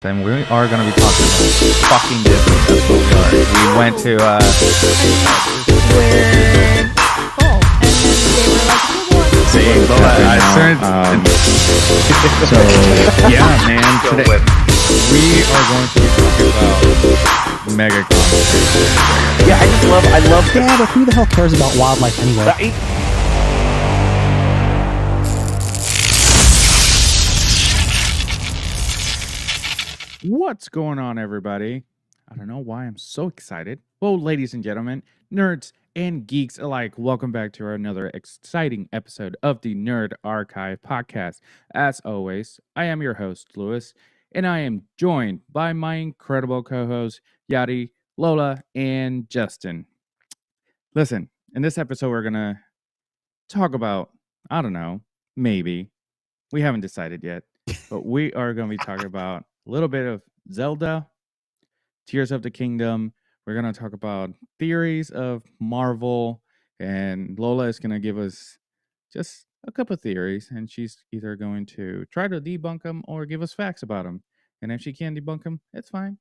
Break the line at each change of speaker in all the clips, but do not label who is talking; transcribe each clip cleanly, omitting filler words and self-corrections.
Then we are going to be talking about fucking Disney. That's what we are. We went to
where full, and then they were like,
see, I turned. So yeah, man. Today we are going to be talking about mega concerts.
Yeah, I love. Yeah, but who the hell cares about wildlife anyway?
What's going on, everybody? I don't know why I'm so excited. Well, ladies and gentlemen, nerds and geeks alike, welcome back to another exciting episode of the Nerd Archive podcast. As always, I am your host, Lewis, and I am joined by my incredible co-hosts, Yadi, Lola, and Justin. Listen, in this episode, we're going to talk about, I don't know, maybe. We haven't decided yet, but we are going to be talking about a little bit of Zelda, Tears of the Kingdom. We're going to talk about theories of Marvel, and Lola is going to give us just a couple of theories, and she's either going to try to debunk them or give us facts about them. And if she can't debunk them, it's fine.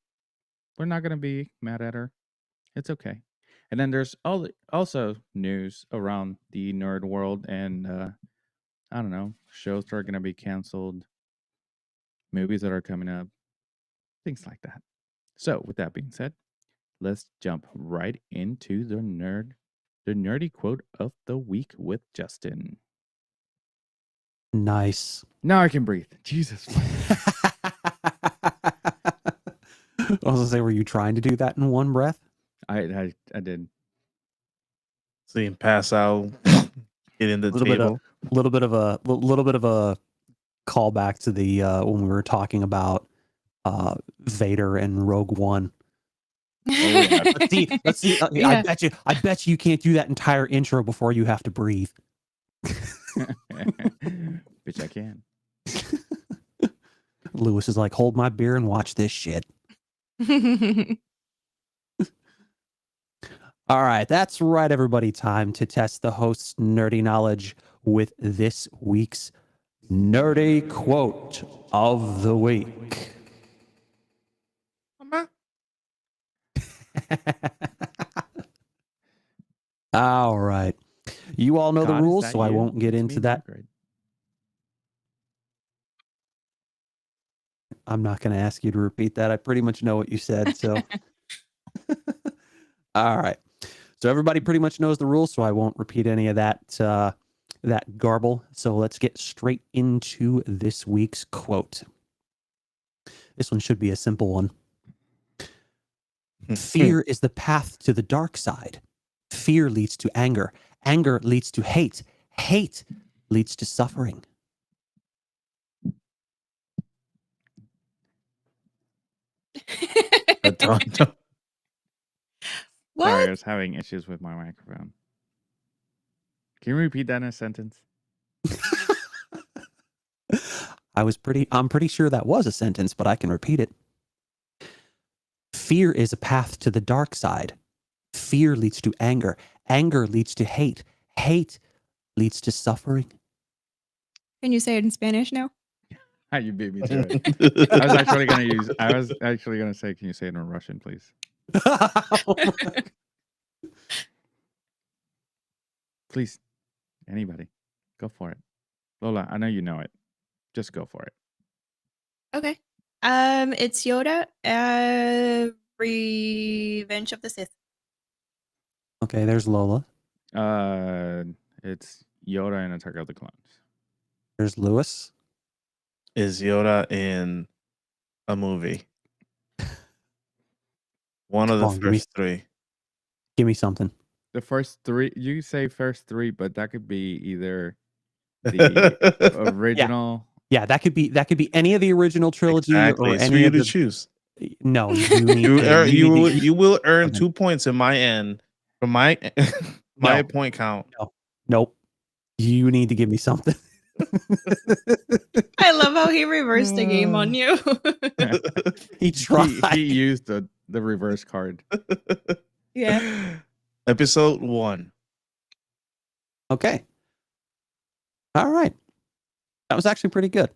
We're not going to be mad at her. It's okay. And then there's also news around the nerd world, and I don't know, shows that are going to be canceled, movies that are coming up, things like that. So, with that being said, let's jump right into the nerdy quote of the week with Justin.
Nice.
Now I can breathe. Jesus.
I was gonna say, were you trying to do that in one breath?
I did.
So you can pass out, get in the table.
Little bit of a callback to the when we were talking about Vader and Rogue One. Let's see.
Yeah.
I bet you can't do that entire intro before you have to breathe.
Bitch, I can.
Lewis is like, hold my beer and watch this shit. All right, that's right, everybody. Time to test the host's nerdy knowledge with this week's nerdy quote of the week. All right. You all know the rules, so I won't get into that. I'm not going to ask you to repeat that. I pretty much know what you said, so. All right. So everybody pretty much knows the rules, so I won't repeat any of that that garble. So let's get straight into this week's quote. This one should be a simple one. Fear is the path to the dark side. Fear leads to anger. Anger leads to hate. Hate leads to suffering.
What?
Sorry, I was having issues with my microphone. Can you repeat that in a sentence?
I'm pretty sure that was a sentence, but I can repeat it. Fear is a path to the dark side. Fear leads to anger. Anger leads to hate. Hate leads to suffering.
Can you say it in Spanish now?
You beat me to it. I was actually gonna say, can you say it in Russian, please? Please, anybody, go for it. Lola, I know you know it. Just go for it.
Okay. It's Yoda. Revenge of the Sith.
Okay, there's Lola.
It's Yoda in Attack of the Clones.
There's Lewis.
Is Yoda in a movie? One of the first three.
Give me something.
The first three, you say first three, but that could be either the original.
Yeah, that could be any of the original trilogy
Exactly.
or
So
any
you
of
to
the.
choose.
No, you
will earn 2 points in my end from my point count.
Nope. You need to give me something.
I love how he reversed the game on you.
He tried.
He used the reverse card.
Yeah.
Episode 1.
Okay. All right. That was actually pretty good.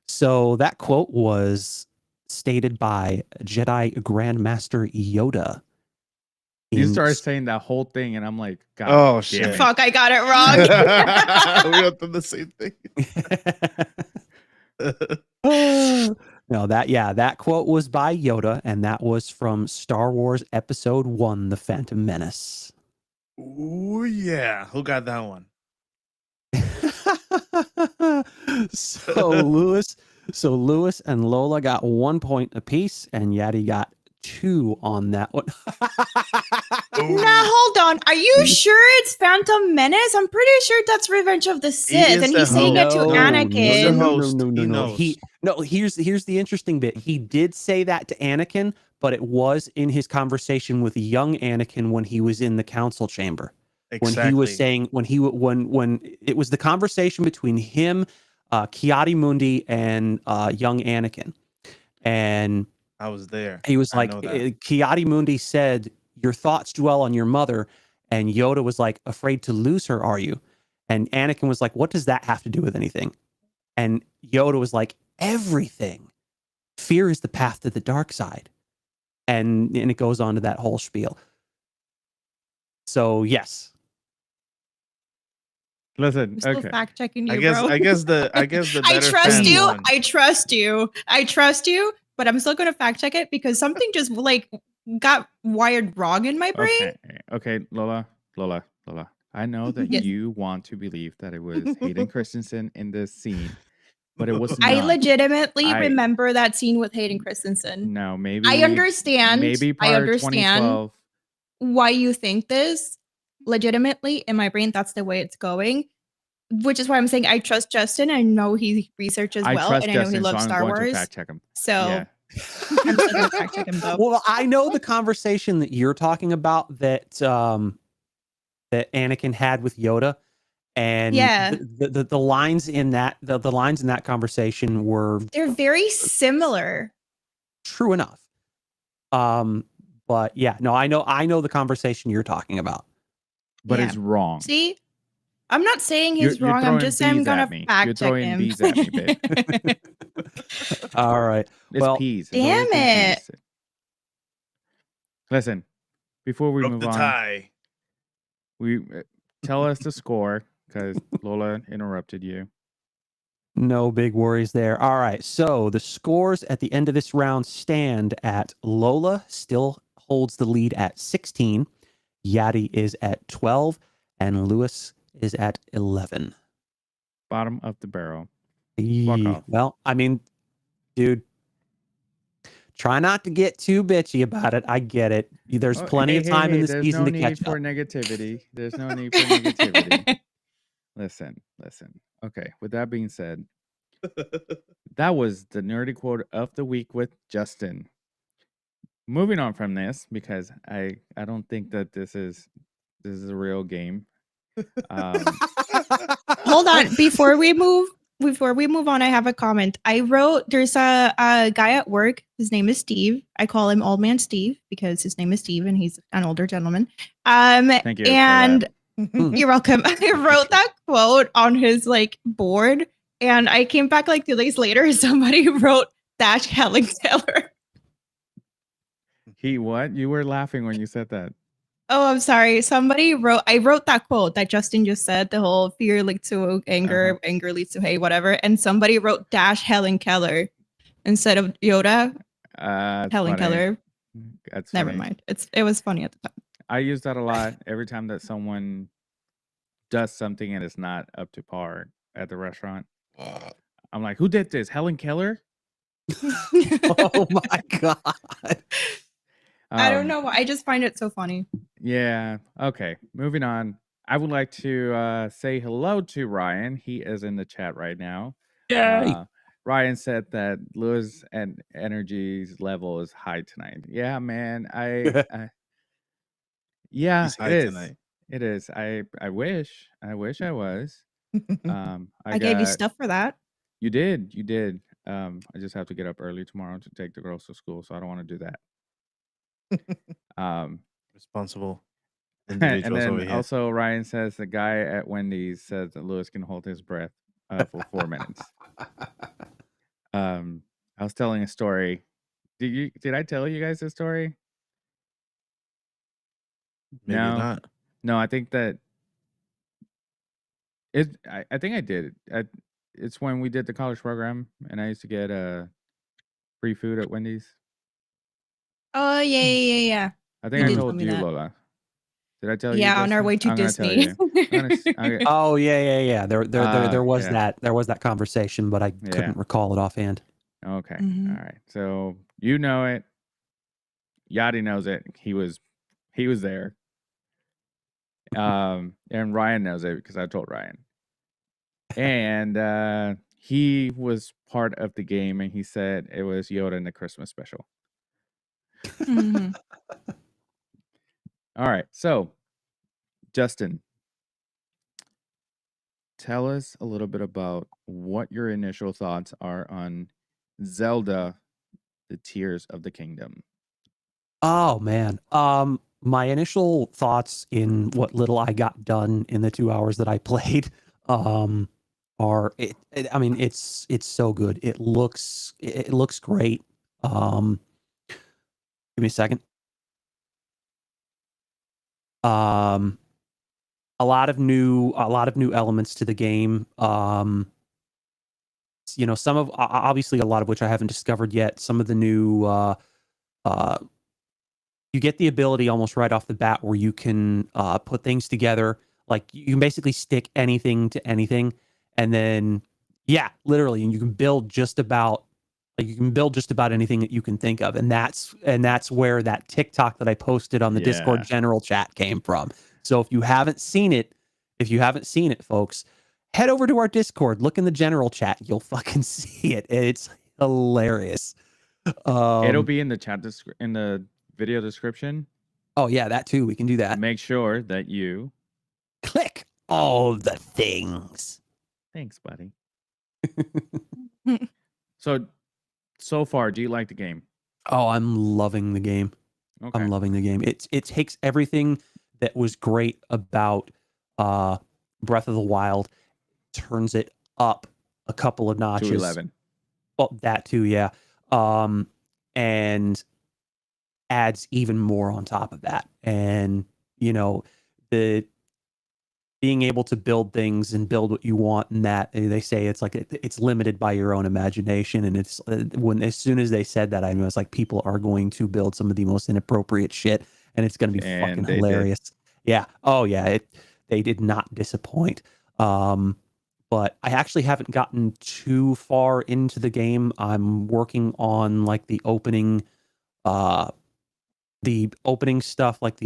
So that quote was stated by Jedi Grandmaster Yoda.
You started saying that whole thing, and I'm like, God
Oh,
damn
shit.
it.
Fuck, I got it wrong.
We went through the same thing.
No, that quote was by Yoda, and that was from Star Wars Episode 1, The Phantom Menace.
Ooh, yeah. Who got that one?
So Lewis and Lola got 1 point apiece, and Yadi got 2 on that one.
Now hold on. Are you sure it's Phantom Menace? I'm pretty sure that's Revenge of the Sith,
is
and
the
he's saying it to
host. He's the
Anakin.
host. He
No.
knows.
Here's the interesting bit. He did say that to Anakin, but it was in his conversation with young Anakin when he was in the council chamber.
Exactly.
When he was saying when it was the conversation between him, Kiadi Mundi, and young Anakin, and
I was there.
he was
I
like,
know that.
Kiadi Mundi said, "Your thoughts dwell on your mother," and Yoda was like, "Afraid to lose her, are you?" And Anakin was like, "What does that have to do with anything?" And Yoda was like, "Everything. Fear is the path to the dark side," and it goes on to that whole spiel. So yes.
Listen,
I'm still
okay.
fact checking you,
I guess
bro.
the
I
better
trust
fan
you.
won.
I trust you. But I'm still gonna fact check it because something just like got wired wrong in my brain.
Okay, Lola. I know that
Yes.
you want to believe that it was Hayden Christensen in this scene, but it was
I
not.
legitimately
I-
remember that scene with Hayden Christensen.
No, maybe
I understand.
Maybe
I
part of
understand
2012.
why you think this. Legitimately, in my brain, that's the way it's going. Which is why I'm saying I trust Justin. I know he researches
I
well,
trust
and I know
Justin,
he loves
so I'm
Star
going to
Wars.
fact check him.
So
Yeah.
I'm still gonna fact check him though.
Well, I know the conversation that you're talking about that that Anakin had with Yoda, and
Yeah.
the lines in that the lines in that conversation were
They're very similar.
true enough. But yeah, no, I know the conversation you're talking about.
But
Yeah.
it's wrong.
See, I'm not saying he's
You're
wrong. I'm
throwing
just saying I'm
B's at
gonna
me. You're
fact check
throwing
him.
B's at me, babe.
All right.
It's
Well,
peas. It's
damn
always been
it.
peas. Listen, before we
Broke
move
the
on,
tie.
we tell us the score because Lola interrupted you.
no big worries there. All right. So the scores at the end of this round stand at Lola still holds the lead at 16. Yadi is at 12 and Lewis is at 11.
Bottom of the barrel. Fuck off.
Well, I mean, dude, try not to get too bitchy about it. I get it. There's plenty of time in the
There's
season
no
to catch
need for
up.
negativity. There's no need for negativity. Listen. Okay, with that being said, that was the nerdy quote of the week with Justin. Moving on from this, because I don't think that this is a real game.
Hold on. Before we move on, I have a comment. I wrote there's a guy at work. His name is Steve. I call him Old Man Steve because his name is Steve and he's an older gentleman.
Thank you.
And you're welcome. I wrote that quote on his like board, and I came back like 2 days later. Somebody wrote Dash Helen Taylor.
He what? You were laughing when you said that.
Oh, I'm sorry. I wrote that quote that Justin just said, the whole fear leads to anger, anger leads to hate, whatever. And somebody wrote Dash Helen Keller instead of Yoda. Helen
funny.
Keller.
That's
Never
funny.
mind. It was funny at the time.
I use that a lot every time that someone does something and it's not up to par at the restaurant. I'm like, who did this? Helen Keller?
Oh my God.
I don't know. I just find it so funny.
Yeah. Okay. Moving on. I would like to say hello to Ryan. He is in the chat right now.
Yay.
Ryan said that Lewis and Energy's level is high tonight. Yeah, man. Yeah,
He's high
it is.
tonight.
It is. I wish I was.
I gave you stuff for that.
You did. I just have to get up early tomorrow to take the girls to school, so I don't want to do that.
Responsible
And
individuals over
then
here.
also Ryan says the guy at Wendy's says that Lewis can hold his breath for 4 minutes. I was telling a story Did I tell you guys this story?
Maybe
No.
not.
No, I think that I think I did. It's when we did the college program, and I used to get free food at Wendy's.
Oh yeah.
I
You
think I
did tell
told
me
you,
that.
Lola. Did I tell you?
Yeah, on our
Justin?
way to
I'm gonna tell
Disney.
you. Okay.
Oh yeah. There was
Yeah.
there was that conversation, but I
Yeah.
couldn't recall it offhand.
Okay.
Mhm.
All right. So you know it. Yachty knows it. He was there. And Ryan knows it because I told Ryan. And he was part of the game, and he said it was Yoda in the Christmas special.
Mhm.
All right. So, Justin, tell us a little bit about what your initial thoughts are on Zelda, the Tears of the Kingdom.
Oh man. My initial thoughts in what little I got done in the 2 hours that I played are I mean it's so good. It looks great. Give me a second. A lot of new elements to the game. Some of obviously a lot of which I haven't discovered yet. Some of the new uh you get the ability almost right off the bat where you can put things together. Like you can basically stick anything to anything, and then literally, and you can build just about anything that you can think of, and that's where that TikTok that I posted on the Discord general chat came from. So if you haven't seen it, folks, head over to our Discord, look in the general chat, you'll fucking see it. It's hilarious.
It'll be in the in the video description.
Oh yeah, that too. We can do that.
Make sure that you
click all the things.
Thanks, buddy. So far, do you like the game?
Oh, I'm loving the game.
Okay.
I'm loving the game. It takes everything that was great about Breath of the Wild, turns it up a couple of notches.
To 11.
Well, that too, yeah. And adds even more on top of that. And the being able to build things and build what you want, and that they say it's like it's limited by your own imagination. And it's as soon as they said that, I was like, people are going to build some of the most inappropriate shit, and it's going to be fucking hilarious. Did. Yeah. Oh yeah. They did not disappoint. But I actually haven't gotten too far into the game. I'm working on like the opening stuff, like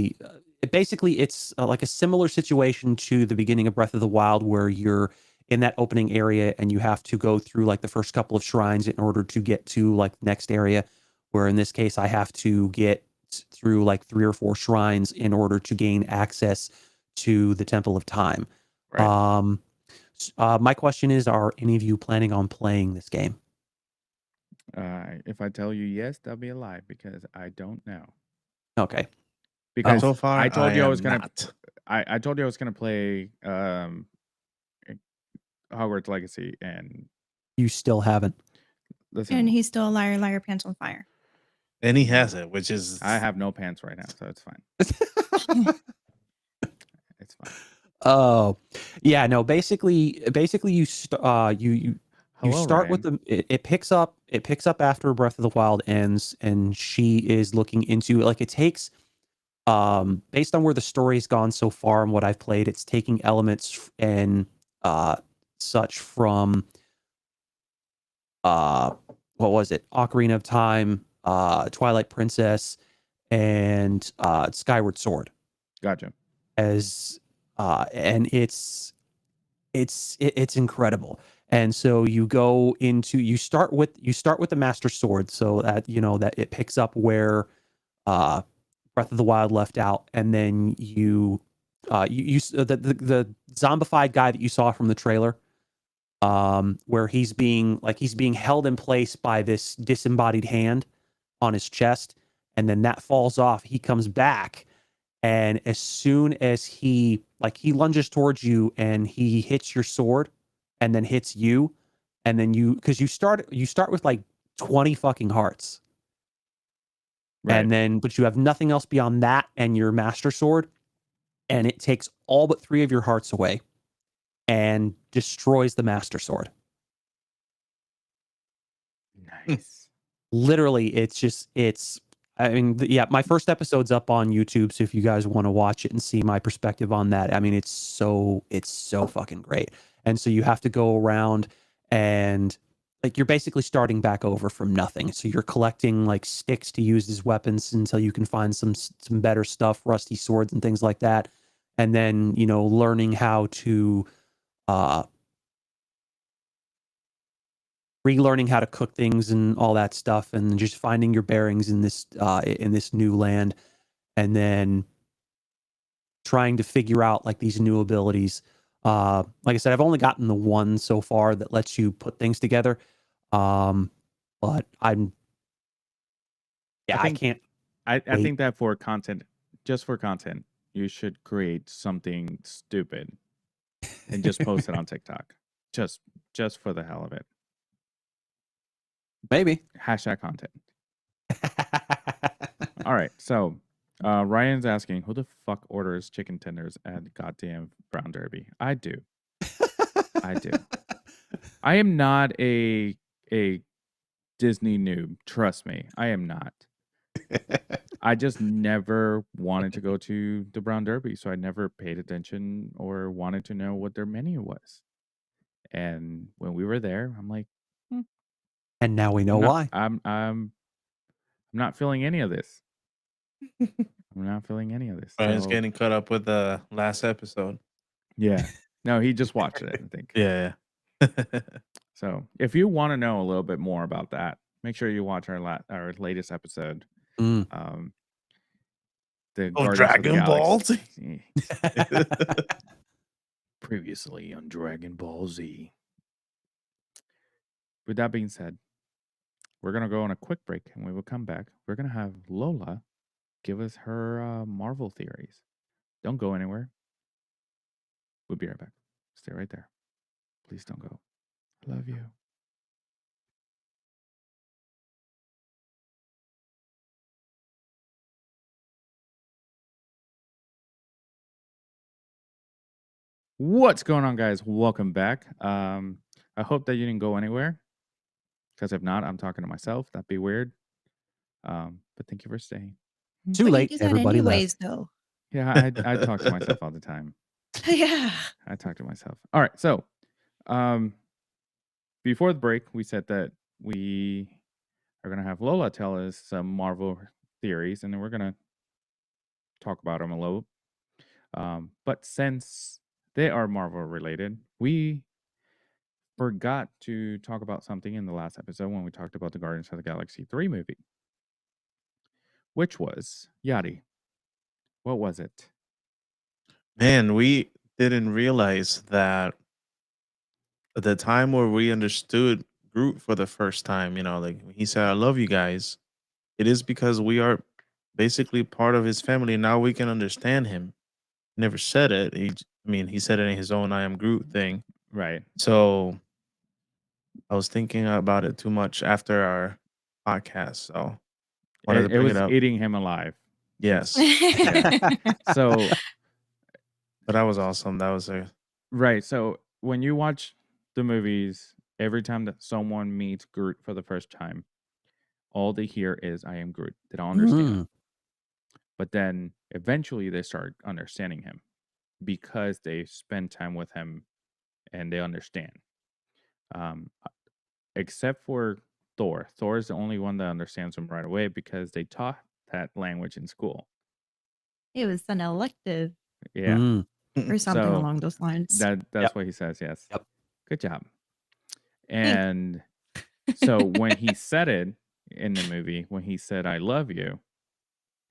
basically it's like a similar situation to the beginning of Breath of the Wild, where you're in that opening area and you have to go through like the first couple of shrines in order to get to like the next area, where in this case I have to get through like 3 or 4 shrines in order to gain access to the Temple of Time. Right. My question is, are any of you planning on playing this game?
If I tell you yes, that'll be a lie, because I don't know.
Okay.
Because
so far,
I told you I was gonna.
Not.
I told you I was gonna play Hogwarts Legacy, and
you still haven't.
Listen,
and he's still a liar, liar, pants on fire.
And he has it, which is
I have no pants right now, so it's fine. It's fine.
Oh, yeah. No, basically, you start
Ryan.
with the. It picks up after Breath of the Wild ends, and she is looking into like it takes. Based on where the story's gone so far and what I've played, it's taking elements and such from what was it? Ocarina of Time, Twilight Princess, and Skyward Sword.
Gotcha.
And it's incredible. And so you start with the Master Sword, so that that it picks up where Breath of the Wild left out, and then the zombified guy that you saw from the trailer, where he's being held in place by this disembodied hand on his chest, and then that falls off. He comes back, and as soon as he lunges towards you and he hits your sword, and then hits you, and then because you start with like 20 fucking hearts.
Right.
And then, but you have nothing else beyond that and your Master Sword, and it takes all but 3 of your hearts away and destroys the Master Sword.
Nice.
Literally, I mean, yeah, my first episode's up on YouTube, so if you guys want to watch it and see my perspective on that, I mean, it's so fucking great. And so you have to go around and like you're basically starting back over from nothing. So you're collecting like sticks to use as weapons until you can find some better stuff, rusty swords and things like that. And then, you know, learning how to relearning how to cook things and all that stuff, and just finding your bearings in this new land, and then trying to figure out like these new abilities. Like I said, I've only gotten the one so far that lets you put things together. But I'm I can't
I
wait.
think that for content, just for content, you should create something stupid and just post it on TikTok. Just for the hell of it.
Maybe.
Hashtag content. All right. So Ryan's asking, who the fuck orders chicken tenders at goddamn Brown Derby? I do. I do. I am not a Disney noob. Trust me. I am not. I just never wanted to go to the Brown Derby, so I never paid attention or wanted to know what their menu was. And when we were there, I'm like,
And now we know why.
I'm not feeling any of this. I'm not feeling any of this.
Brian's
So,
getting caught up with the last episode.
yeah. No, he just watched it, I think.
Yeah.
So, if you want to know a little bit more about that, make sure you watch our latest episode.
Mm.
The
Oh,
Guardians of the
Dragon Ball
Galaxy. Previously on Dragon Ball Z. With that being said, we're going to go on a quick break, and we will come back. We're going to have Lola give us her Marvel theories. Don't go anywhere. We'll be right back. Stay right there. Please don't go. I love you. What's going on, guys? Welcome back. I hope that you didn't go anywhere, because if not, I'm talking to myself. That'd be weird. But thank you for staying.
Too
But
late.
You do that
Everybody
anyways,
left.
though.
Yeah, I talk to myself all the time.
Yeah.
I talk to myself. All right. So, before the break, we said that we are going to have Lola tell us some Marvel theories, and then we're going to talk about them a little. But since they are Marvel related, we forgot to talk about something in the last episode when we talked about the Guardians of the Galaxy 3 movie, which was Yachty. What was it?
Man, we didn't realize that at the time where we understood Groot for the first time, you know, like he said, I love you guys. It is because we are basically part of his family. Now we can understand him. Never said it. He said it in his own I am Groot thing.
Right.
So I was thinking about it too much after our podcast. So wanted to
It
bring
was
it up.
eating him alive.
Yes.
So,
but that was awesome. That was
right. So when you watch the movies, every time that someone meets Groot for the first time, all they hear is I am Groot. They don't understand him. But then eventually they start understanding him because they spend time with him and they understand. Except for Thor. Thor is the only one that understands him right away because they taught that language in school.
It was an elective
Yeah.
or something
So
along those lines.
That's what he says, yes.
Yep.
Good job. And so when he said it in the movie, when he said, I love you,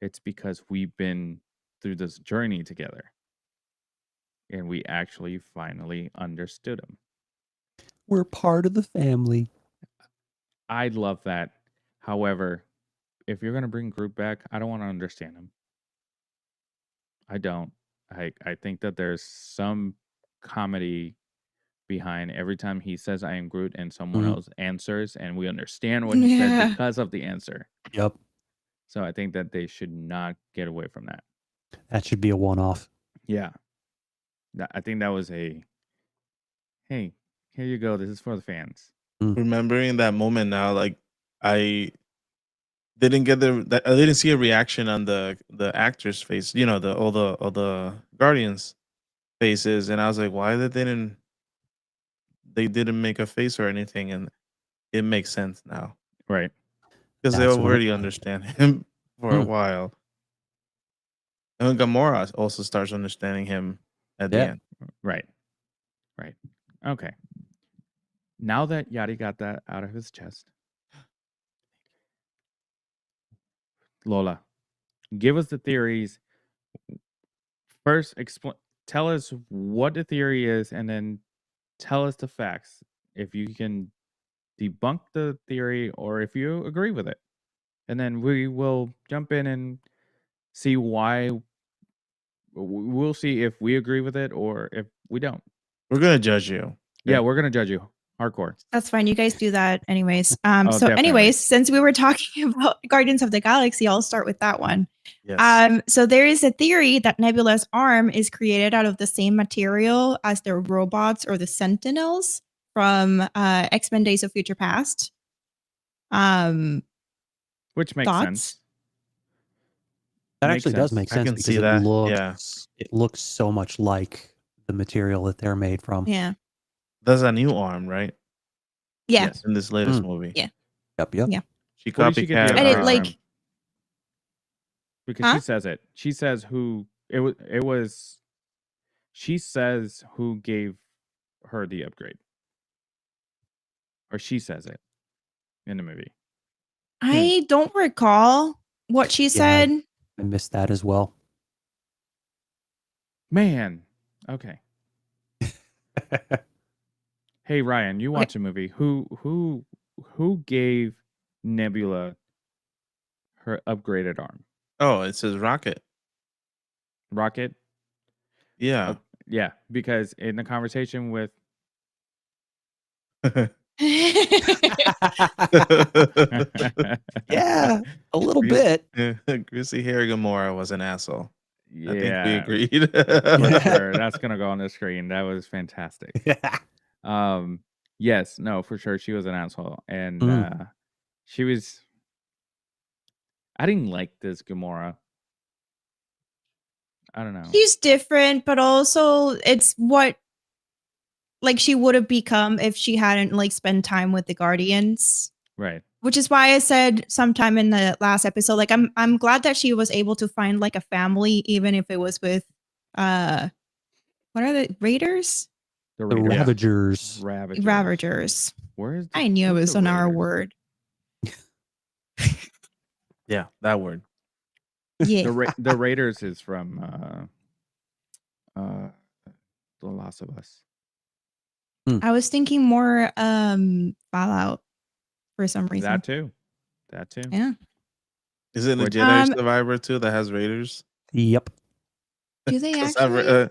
it's because we've been through this journey together. And we actually finally understood him.
We're part of the family.
I love that. However, if you're going to bring Groot back, I don't want to understand him. I don't. I think that there's some comedy behind every time he says I am Groot and someone else answers and we understand what he said because of the answer.
Yep.
So I think that they should not get away from that.
That should be a one-off.
Yeah. I think that was hey, here you go. This is for the fans.
Remembering that moment now, like I didn't get I didn't see a reaction on the actor's face. You know, all the Guardians faces, and I was like, why they didn't make a face or anything, and it makes sense now
Right.
because they
That's when
already understand him for a while. And Gamora also starts understanding him at the end.
Right. Okay. Now that Yadi got that out of his chest, Lola, give us the theories. First, tell us what the theory is, and then tell us the facts. If you can debunk the theory or if you agree with it. And then we will jump in and see why. We'll see if we agree with it or if we don't.
We're gonna judge you.
Yeah, we're gonna judge you hardcore.
That's fine. You guys do that anyways.
Oh,
So
definitely.
anyways, since we were talking about Guardians of the Galaxy, I'll start with that one.
Yes.
So there is a theory that Nebula's arm is created out of the same material as the robots or the Sentinels from X-Men Days of Future Past.
Which makes
Thoughts?
sense.
That
Makes
actually does
sense.
make
I
sense
can
because
see
it
that.
looks it looks so much like the material that they're made from.
Yeah.
That's a new arm, right?
Yeah.
Yes.
In this latest movie.
Yeah.
Yep.
Yeah.
She
Where did she get the
copycat.
other
And it
arm
like
from? Because
Huh?
she says it. She says who it was. She says who gave her the upgrade, or she says it in the movie.
I don't recall what she said.
I missed that as well.
Man, okay. Hey Ryan, you watch a movie. Who gave Nebula her upgraded arm?
Oh, it says Rocket.
Rocket?
Yeah.
Yeah, because in the conversation with
Yeah, a little
Greasy-
bit.
Greasy Harry Gamora was an asshole.
yeah,
I think we agreed.
for sure. That's gonna go on the screen. That was fantastic. Yes, no, for sure. She was an asshole, and she was. I didn't like this Gamora. I don't know.
She's different, but also it's what like she would have become if she hadn't like spent time with the Guardians.
Right.
Which is why I said sometime in the last episode, like I'm glad that she was able to find like a family, even if it was with what are the Raiders?
The
Raiders.
Ravagers.
Ravagers.
Where is
I knew it
who's
was
the
on our
Raiders?
word.
Yeah, that word.
Yeah.
The Raiders is from The Last of Us.
I was thinking more Fallout for some reason.
That too.
Yeah.
Is it a
Which-
Jedi Survivor too that has Raiders?
Yep.
Do they
'Cause
actually?
in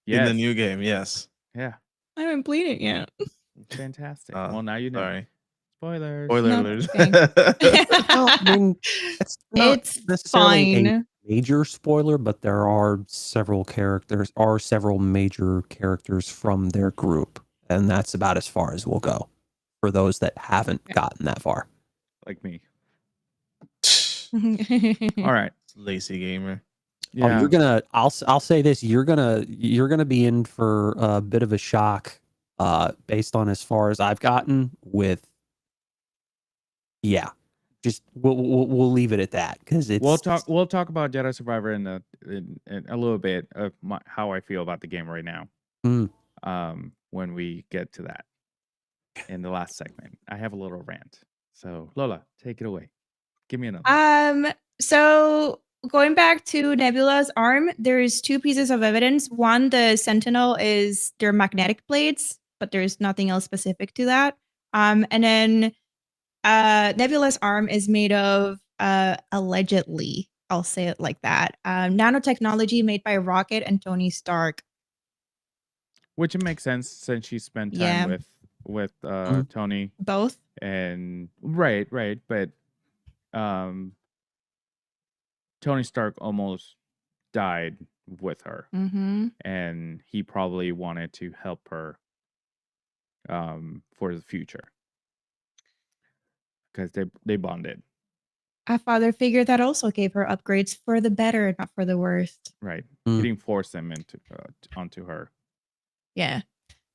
Yes.
the new game, yes.
Yeah.
I haven't played it yet.
Fantastic.
Oh,
well, now you know.
Sorry.
Spoilers.
Spoiler
No,
alert.
Well, I mean, it's not
It's
necessarily a
fine.
major spoiler, but there are several major characters from their group, and that's about as far as we'll go for those that haven't gotten that far.
Like me.
All
All right.
Lazy gamer.
Yeah.
Oh, you're gonna. I'll say this. You're gonna be in for a bit of a shock, based on as far as I've gotten with. Yeah, just we'll leave it at that because it's.
We'll talk about Jedi Survivor in a little bit of how I feel about the game right now. When we get to that in the last segment, I have a little rant. So Lola, take it away. Give me another.
So going back to Nebula's arm, there's two pieces of evidence. One, the Sentinel is their magnetic blades, but there's nothing else specific to that. And then Nebula's arm is made of allegedly, I'll say it like that, nanotechnology made by Rocket and Tony Stark.
Which it makes sense since she spent
Yeah.
time with Tony
Both.
and right, but Tony Stark almost died with her,
Mm-hmm.
and he probably wanted to help her for the future because they bonded.
A father figure that also gave her upgrades for the better, not for the worst.
Right.
Mm.
He didn't force them into onto her.
Yeah.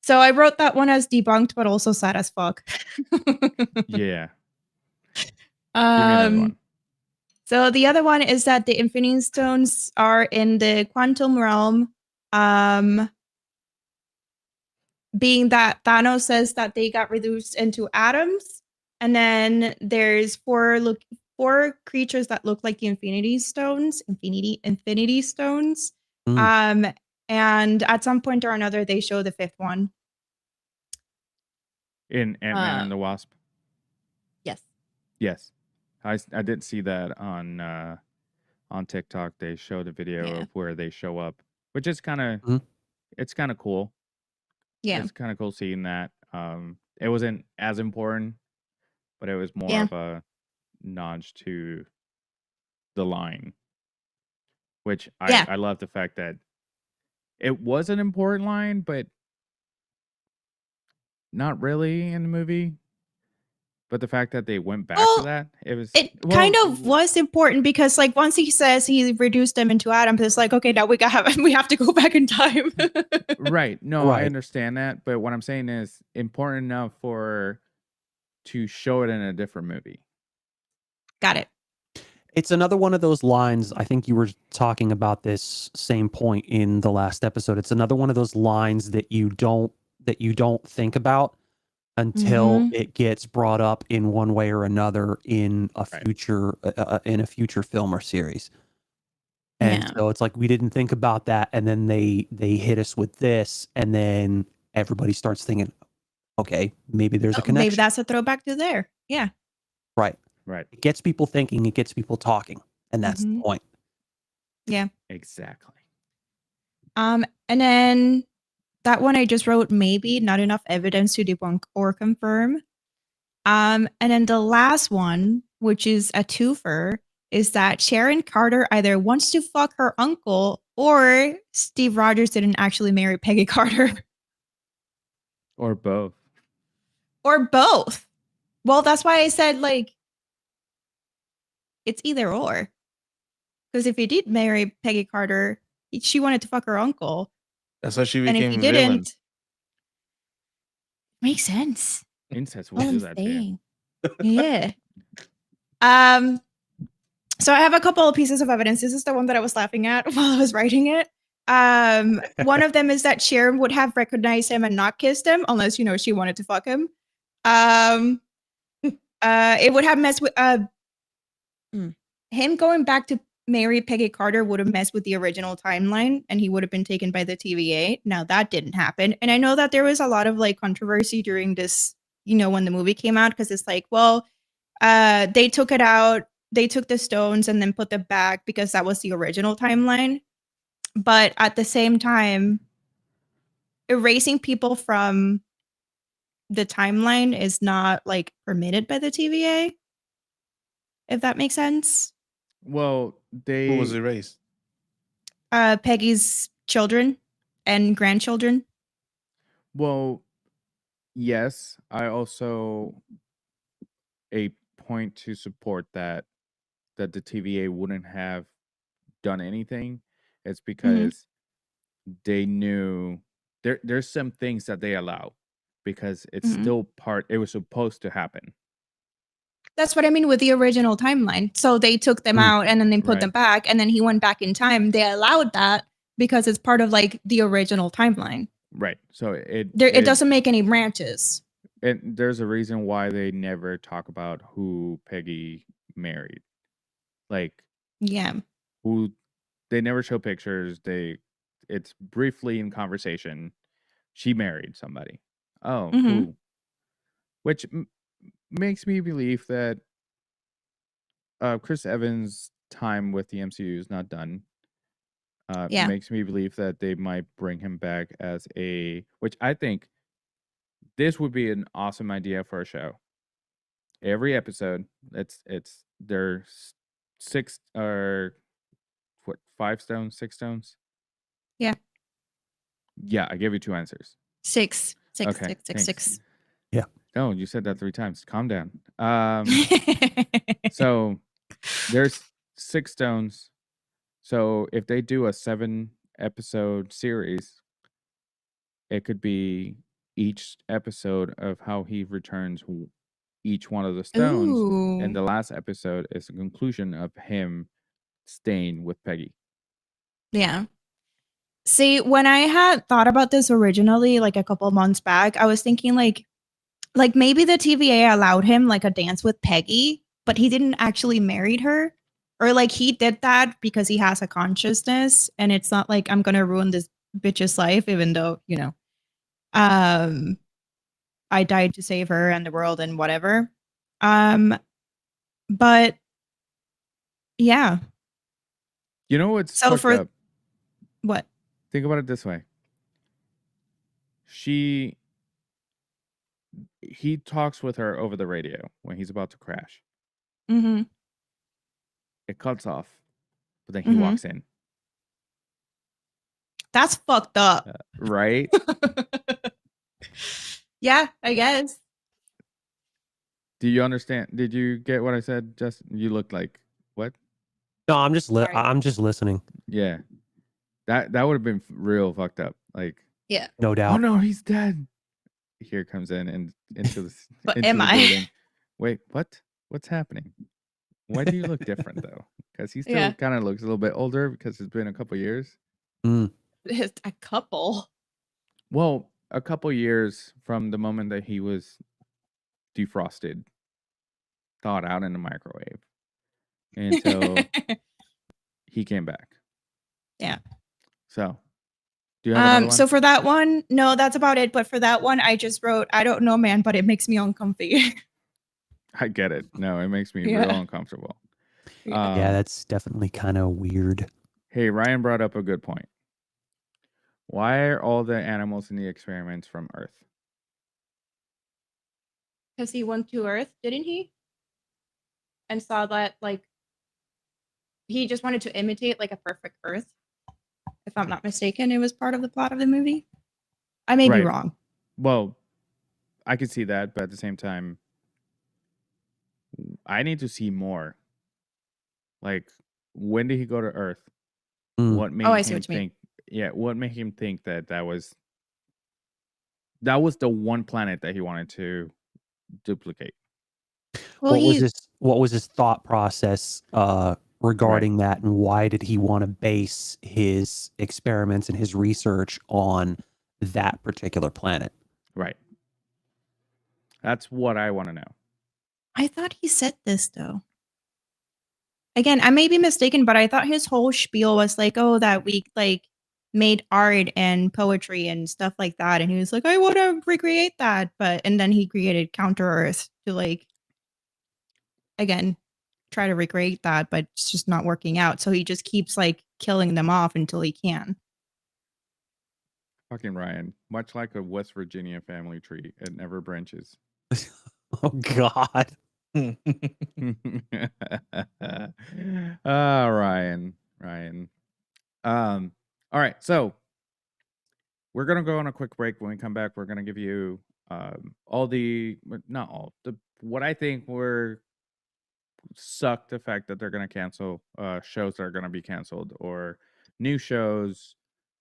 So I wrote that one as debunked, but also sad as fuck.
Yeah. Give me another one.
So the other one is that the Infinity Stones are in the quantum realm. Being that Thanos says that they got reduced into atoms, and then there's four creatures that look like the Infinity Stones.
Mm.
And at some point or another, they show the fifth one.
In Ant-Man and the Wasp.
Yes.
Yes. I did see that on TikTok. They showed a video of where they show up, which is kind of
Mhm.
it's kind of cool.
Yeah.
It's kind of cool seeing that. It wasn't as important, but it was more
Yeah.
of a nod to the line, which
Yeah.
I love the fact that it was an important line, but not really in the movie. But the fact that they went back to
Well,
that, it was
kind of was important because like once he says he reduced them into atoms, it's like, okay, now we have to go back in time.
right. No, I
Right.
understand that, but what I'm saying is important enough to show it in a different movie.
Got it.
It's another one of those lines. I think you were talking about this same point in the last episode. It's another one of those lines that you don't think about until it gets brought up in one way or another in a future film or series. And
Yeah.
so it's like we didn't think about that, and then they hit us with this, and then everybody starts thinking, okay, maybe there's a connection.
Maybe that's a throwback to there. Yeah.
Right.
Right.
It gets people thinking, it gets people talking, and that's the point.
Yeah.
Exactly.
And then that one I just wrote maybe not enough evidence to debunk or confirm. And then the last one, which is a twofer, is that Sharon Carter either wants to fuck her uncle or Steve Rogers didn't actually marry Peggy Carter.
Or both.
Or both. Well, that's why I said like it's either or. Because if he did marry Peggy Carter, she wanted to fuck her uncle.
That's how she
And if
became
he
a villain.
didn't, makes sense.
Incest will do that to you.
Yeah. So I have a couple of pieces of evidence. This is the one that I was laughing at while I was writing it. One of them is that Sharon would have recognized him and not kissed him unless, she wanted to fuck him. It would have messed with him going back to marry Peggy Carter would have messed with the original timeline and he would have been taken by the TVA. Now that didn't happen. And I know that there was a lot of like controversy during this, when the movie came out, because it's like, well, they took it out, they took the stones and then put them back because that was the original timeline. But at the same time, erasing people from the timeline is not like permitted by the TVA. If that makes sense.
Well,
Who was erased?
Peggy's children and grandchildren.
Well, yes. I also a point to support that the TVA wouldn't have done anything. It's because they knew there's some things that they allow because it's still it was supposed to happen.
That's what I mean with the original timeline. So they took them out and then they put them back and then he went back in time. They allowed that because it's part of like the original timeline.
Right. So it
doesn't make any branches.
And there's a reason why they never talk about who Peggy married. Like,
yeah,
who they never show pictures. It's briefly in conversation. She married somebody. Oh, who? Which makes me believe that Chris Evans' time with the MCU is not done. Makes me believe that they might bring him back as which I think this would be an awesome idea for a show. Every episode, it's their 6 or what, 5 stones, 6 stones?
Yeah.
Yeah, I gave you 2 answers.
6. 6,
Okay,
6, 6,
thanks.
6.
No, you said that 3 times. Calm down. So there's 6 stones. So if they do a 7 episode series, it could be each episode of how he returns each one of the stones, and
Ooh.
the last episode is the conclusion of him staying with Peggy.
Yeah. See, when I had thought about this originally, like a couple months back, I was thinking like maybe the TVA allowed him like a dance with Peggy, but he didn't actually marry her. Or like he did that because he has a consciousness and it's not like I'm gonna ruin this bitch's life, even though, I died to save her and the world and whatever. But yeah.
You know what's
So
fucked
for
up?
what?
Think about it this way. He talks with her over the radio when he's about to crash.
Mm-hmm.
It cuts off, but then he
Mm-hmm.
walks in.
That's fucked up.
Right?
Yeah, I guess.
Do you understand? Did you get what I said, Justin? You looked like, what?
No, I'm just
Sorry.
I'm just listening.
Yeah. That would have been real fucked up. Like,
Yeah.
No
oh
doubt.
no, he's dead. Here comes in and into the
But
into
am
the
I?
building. Wait, what? What's happening? Why do you look different though? Because he still
Yeah.
kind of looks a little bit older because it's been a couple years.
It's a couple.
Well, a couple years from the moment that he was defrosted, thawed out in the microwave, until he came back.
Yeah.
So, do you have another one?
So for that one, no, that's about it. But for that one, I just wrote, I don't know, man, but it makes me uncomfy.
I get it. No, it makes me
Yeah.
real uncomfortable.
Yeah, that's definitely kind of weird.
Hey, Ryan brought up a good point. Why are all the animals in the experiments from Earth?
Because he went to Earth, didn't he? And saw that, like, he just wanted to imitate, like, a perfect Earth. If I'm not mistaken, it was part of the plot of the movie. I may be
Right.
wrong.
Well, I could see that, but at the same time, I need to see more. Like, when did he go to Earth? What made
I see
him
what you mean.
think? Yeah, what made him think that was the one planet that he wanted to duplicate?
Well,
What was his thought process regarding that, and why did he want to base his experiments and his research on that particular planet?
Right. That's what I want to know.
I thought he said this, though. Again, I may be mistaken, but I thought his whole spiel was like, oh, that we like made art and poetry and stuff like that. And he was like, I want to recreate that. And then he created Counter Earth to like, again, try to recreate that, but it's just not working out. So he just keeps like killing them off until he can.
Fucking Ryan, much like a West Virginia family tree, it never branches.
Oh God.
Ryan. All right, so we're gonna go on a quick break. When we come back, we're gonna give you all not all the what I think were suck the fact that they're gonna cancel shows that are gonna be canceled, or new shows,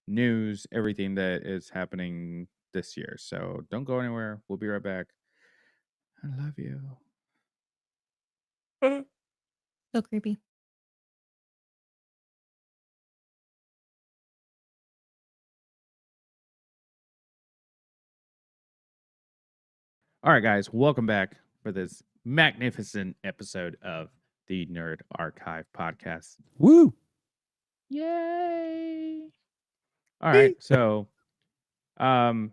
news, everything that is happening this year. So don't go anywhere. We'll be right back. I love you.
So creepy.
All right, guys, welcome back for this magnificent episode of the Nerd Archive podcast.
Woo.
Yay! All right, so Ryan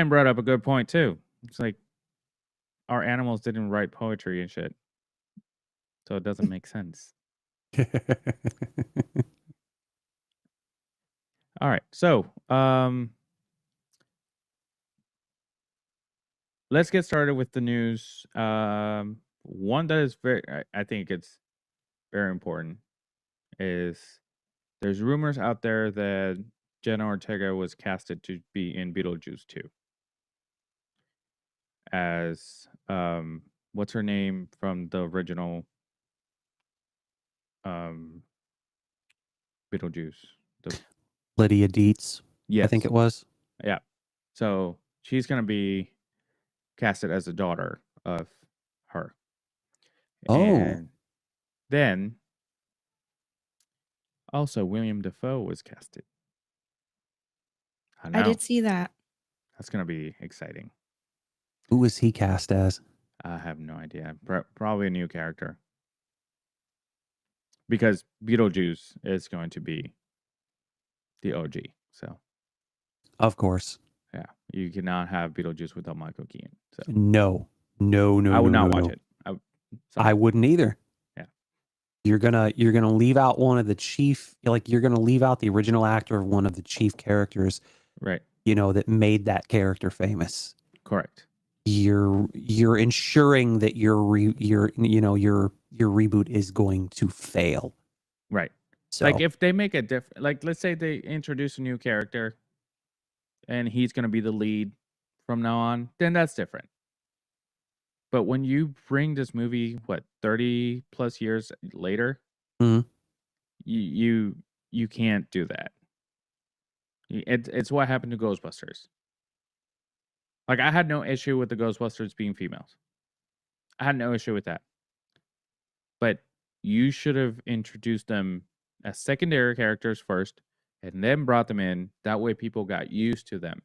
brought up a good point too. It's like our animals didn't write poetry and shit, so it doesn't make sense. All right, so let's get started with the news. One that is I think it's very important, is there's rumors out there that Jenna Ortega was casted to be in Beetlejuice 2 as what's her name from the original um Beetlejuice. The
Lydia Dietz, I think
yes.
it was.
Yeah. So she's gonna be casted as the daughter of her.
Oh,
And then also William Dafoe was casted. I
I
know.
did see that.
That's gonna be exciting.
who was he cast as?
I have no idea. Probably a new character. Because Beetlejuice is going to be the OG. So
Of course.
yeah, you cannot have Beetlejuice without Michael Keaton. So
No.
I would not watch it.
I wouldn't either.
Yeah.
You're gonna leave out one of the chief, like you're gonna leave out the original actor of one of the chief characters,
Right.
that made that character famous.
Correct.
You're ensuring that your reboot is going to fail.
Right.
So
Like if they make a different, like let's say they introduce a new character and he's going to be the lead from now on, then that's different. But when you bring this movie, 30 plus years later,
Mhm.
you can't do that. It's what happened to Ghostbusters. Like I had no issue with the Ghostbusters being females. I had no issue with that. But you should have introduced them as secondary characters first and then brought them in. That way people got used to them.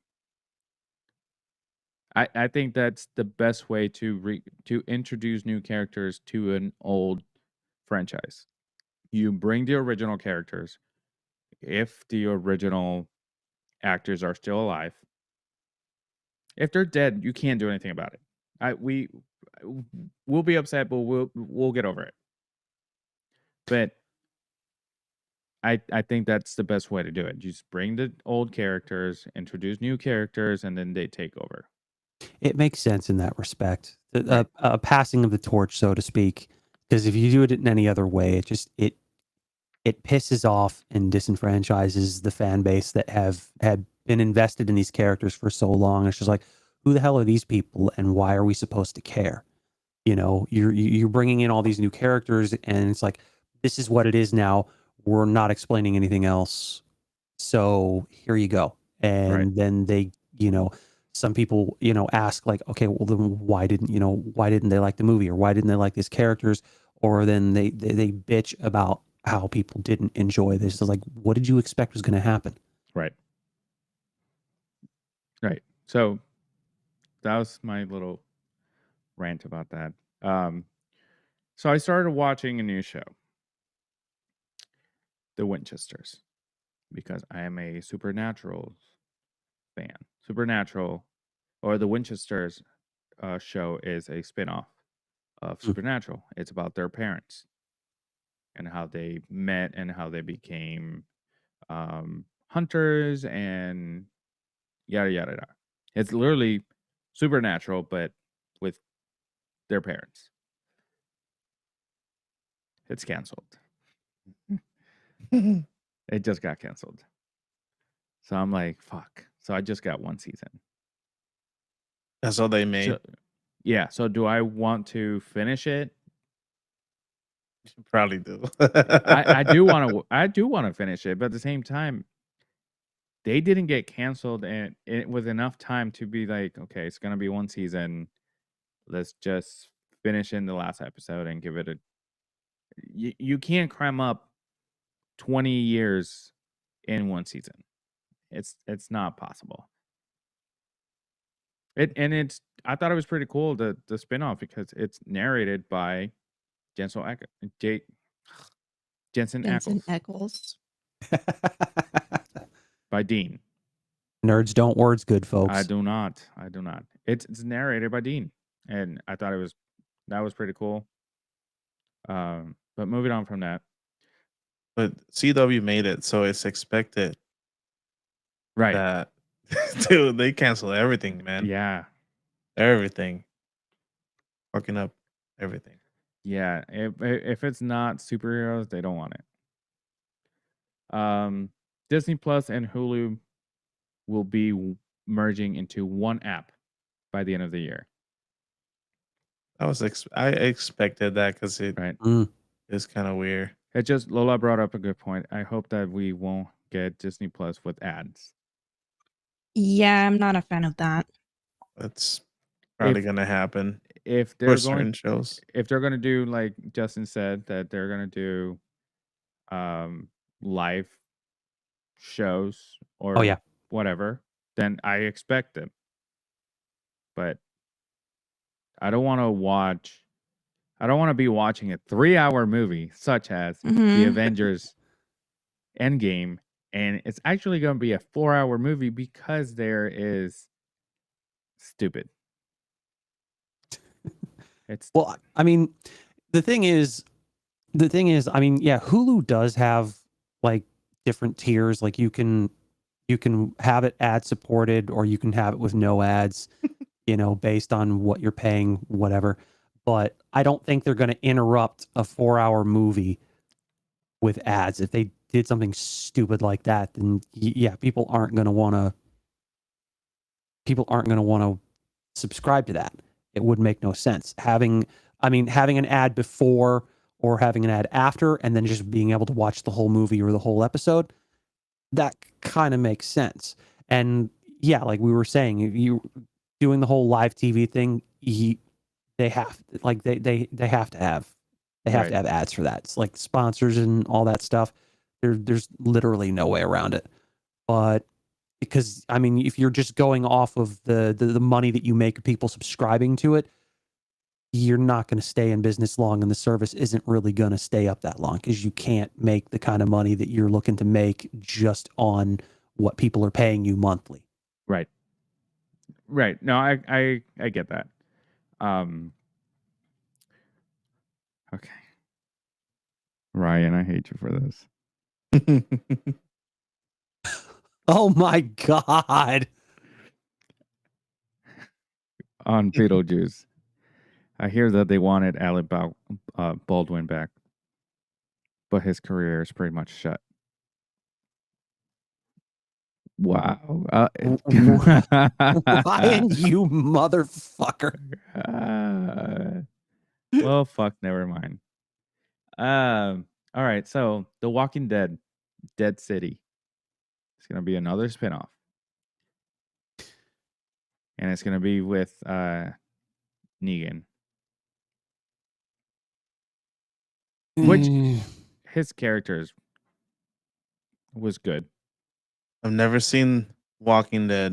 I think that's the best way to introduce new characters to an old franchise. You bring the original characters. If the original actors are still alive, if they're dead, you can't do anything about it. We'll be upset, but we'll get over it. But I think that's the best way to do it. Just bring the old characters, introduce new characters, and then they take over.
It makes sense in that respect.
Right.
A passing of the torch, so to speak. Because if you do it in any other way, it pisses off and disenfranchises the fan base that have been invested in these characters for so long. It's just like, who the hell are these people, and why are we supposed to care? You're bringing in all these new characters, and it's like, this is what it is now. We're not explaining anything else. So here you go. And
Right.
then they, some people, ask like, okay, well then why didn't they like the movie, or why didn't they like these characters? Or then they bitch about how people didn't enjoy this. It's like, what did you expect was going to happen?
Right. Right. So that was my little rant about that. So I started watching a new show, The Winchesters, because I am a Supernatural fan. Supernatural, or The Winchesters show, is a spinoff of Supernatural. It's about their parents and how they met and how they became hunters and yada yada yada. It's literally Supernatural, but with their parents. It's canceled. It just got canceled. So I'm like, fuck. So I just got one season.
That's all they made.
So, yeah. So do I want to finish it?
You probably do.
I do want to. I do want to finish it, but at the same time, they didn't get canceled, and it was enough time to be like, okay, it's gonna be one season. Let's just finish in the last episode and give it a. You can't cram up 20 years in one season. It's not possible. I thought it was pretty cool, the spinoff, because it's narrated by Jensen
Jensen
Ackles
Ackles.
by Dean.
Nerds don't words good, folks.
I do not. It's narrated by Dean, and I thought that was pretty cool. But moving on from that,
But CW made it, so it's expected
right?
that dude, they cancel everything, man.
Yeah.
Everything. Fucking up everything.
Yeah, if it's not superheroes, they don't want it. Disney Plus and Hulu will be merging into one app by the end of the year.
I expected that because it
Right.
is kind of weird.
It just Lola brought up a good point. I hope that we won't get Disney Plus with ads.
Yeah, I'm not a fan of that.
That's probably
If
gonna happen
if
for
they're
certain
going
shows.
if they're going to do like Justin said that they're going to do live shows
Oh
or
yeah.
whatever, then I expect them. But I don't want to be watching a 3-hour movie such as the
Mhm.
Avengers Endgame, and it's actually going to be a 4-hour movie because there is stupid. It's
Well, I mean, the thing is, I mean, yeah, Hulu does have like different tiers. Like you can have it ad supported or you can have it with no ads, based on what you're paying, whatever. But I don't think they're going to interrupt a 4-hour movie with ads. If they did something stupid like that, then yeah, people aren't going to want to subscribe to that. It would make no sense. Having an ad before or having an ad after and then just being able to watch the whole movie or the whole episode, that kind of makes sense. And yeah, like we were saying, you doing the whole live TV thing, they have to have
right.
ads for that. It's like sponsors and all that stuff. There's literally no way around it. But because I mean, if you're just going off of the money that you make people subscribing to it, you're not going to stay in business long, and the service isn't really going to stay up that long because you can't make the kind of money that you're looking to make just on what people are paying you monthly.
Right. Right. No, I get that. Okay. Ryan, I hate you for this.
Oh my God.
On Beetlejuice, I hear that they wanted Alec Baldwin back, but his career is pretty much shut. Wow.
Ryan, you motherfucker.
Well, fuck, never mind. All right, so The Walking Dead, Dead City. It's gonna be another spinoff. And it's gonna be with Negan. Which his characters was good.
I've never seen Walking Dead,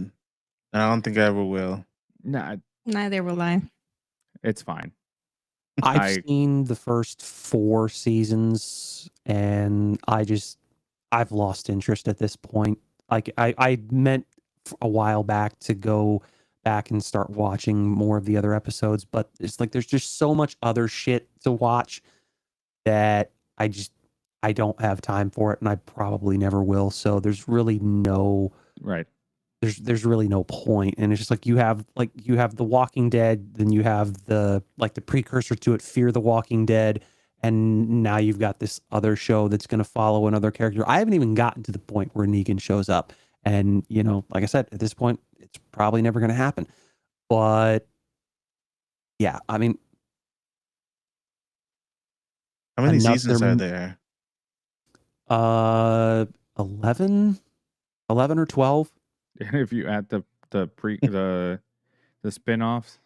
and I don't think I ever will.
Nah,
Neither will I.
it's fine.
I've seen the first 4 seasons and I've lost interest at this point. Like I meant a while back to go back and start watching more of the other episodes, but it's like there's just so much other shit to watch that I don't have time for it, and I probably never will. So there's really no
Right.
there's really no point. And it's just like you have The Walking Dead, then you have the precursor to it, Fear the Walking Dead, and now you've got this other show that's going to follow another character. I haven't even gotten to the point where Negan shows up, and like I said, at this point it's probably never going to happen. But yeah, I mean,
How many
Another
seasons are
m-
there?
11 or 12.
And if you add the spin-offs,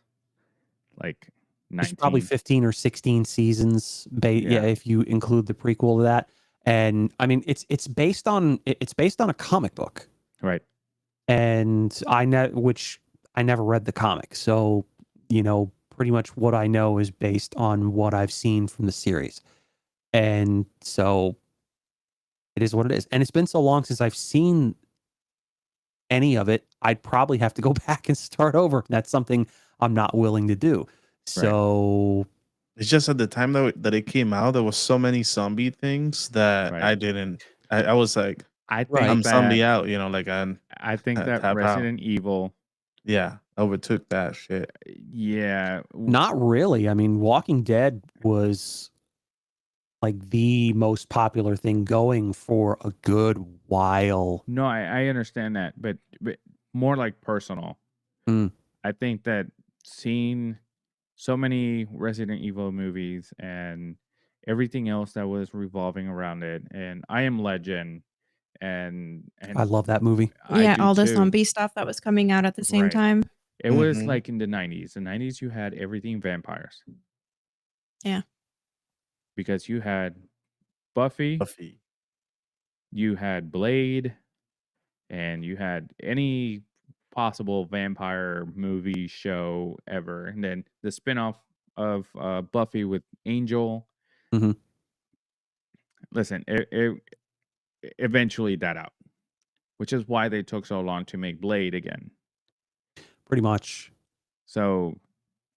like
There's
19.
probably 15 or 16 seasons.
Yeah.
If you include the prequel to that. And I mean, it's based on a comic book,
Right.
and which I never read the comic, so pretty much what I know is based on what I've seen from the series, and so it is what it is. And it's been so long since I've seen any of it, I'd probably have to go back and start over. That's something I'm not willing to do. So
It's just at the time that it came out, there was so many zombie things that
Right.
I didn't. I was like,
I think
Right.
I'm
that
zombie out, like
I think that
tap out.
Resident Evil
Yeah, overtook that shit.
Yeah.
Not really. I mean, Walking Dead was like the most popular thing going for a good while.
No, I understand that, but more like personal.
Mm.
I think that seeing so many Resident Evil movies and everything else that was revolving around it, and I Am Legend, and
I love that movie.
I
Yeah,
do
all the
too.
zombie stuff that was coming out at the same
Right.
time.
It was
Mhm.
like in the 90s. The 90s, you had everything vampires.
Yeah.
Because you had Buffy,
Buffy.
you had Blade, and you had any possible vampire movie show ever. And then the spinoff of Buffy with Angel.
Mhm.
Listen, it eventually died out, which is why they took so long to make Blade again.
Pretty much.
So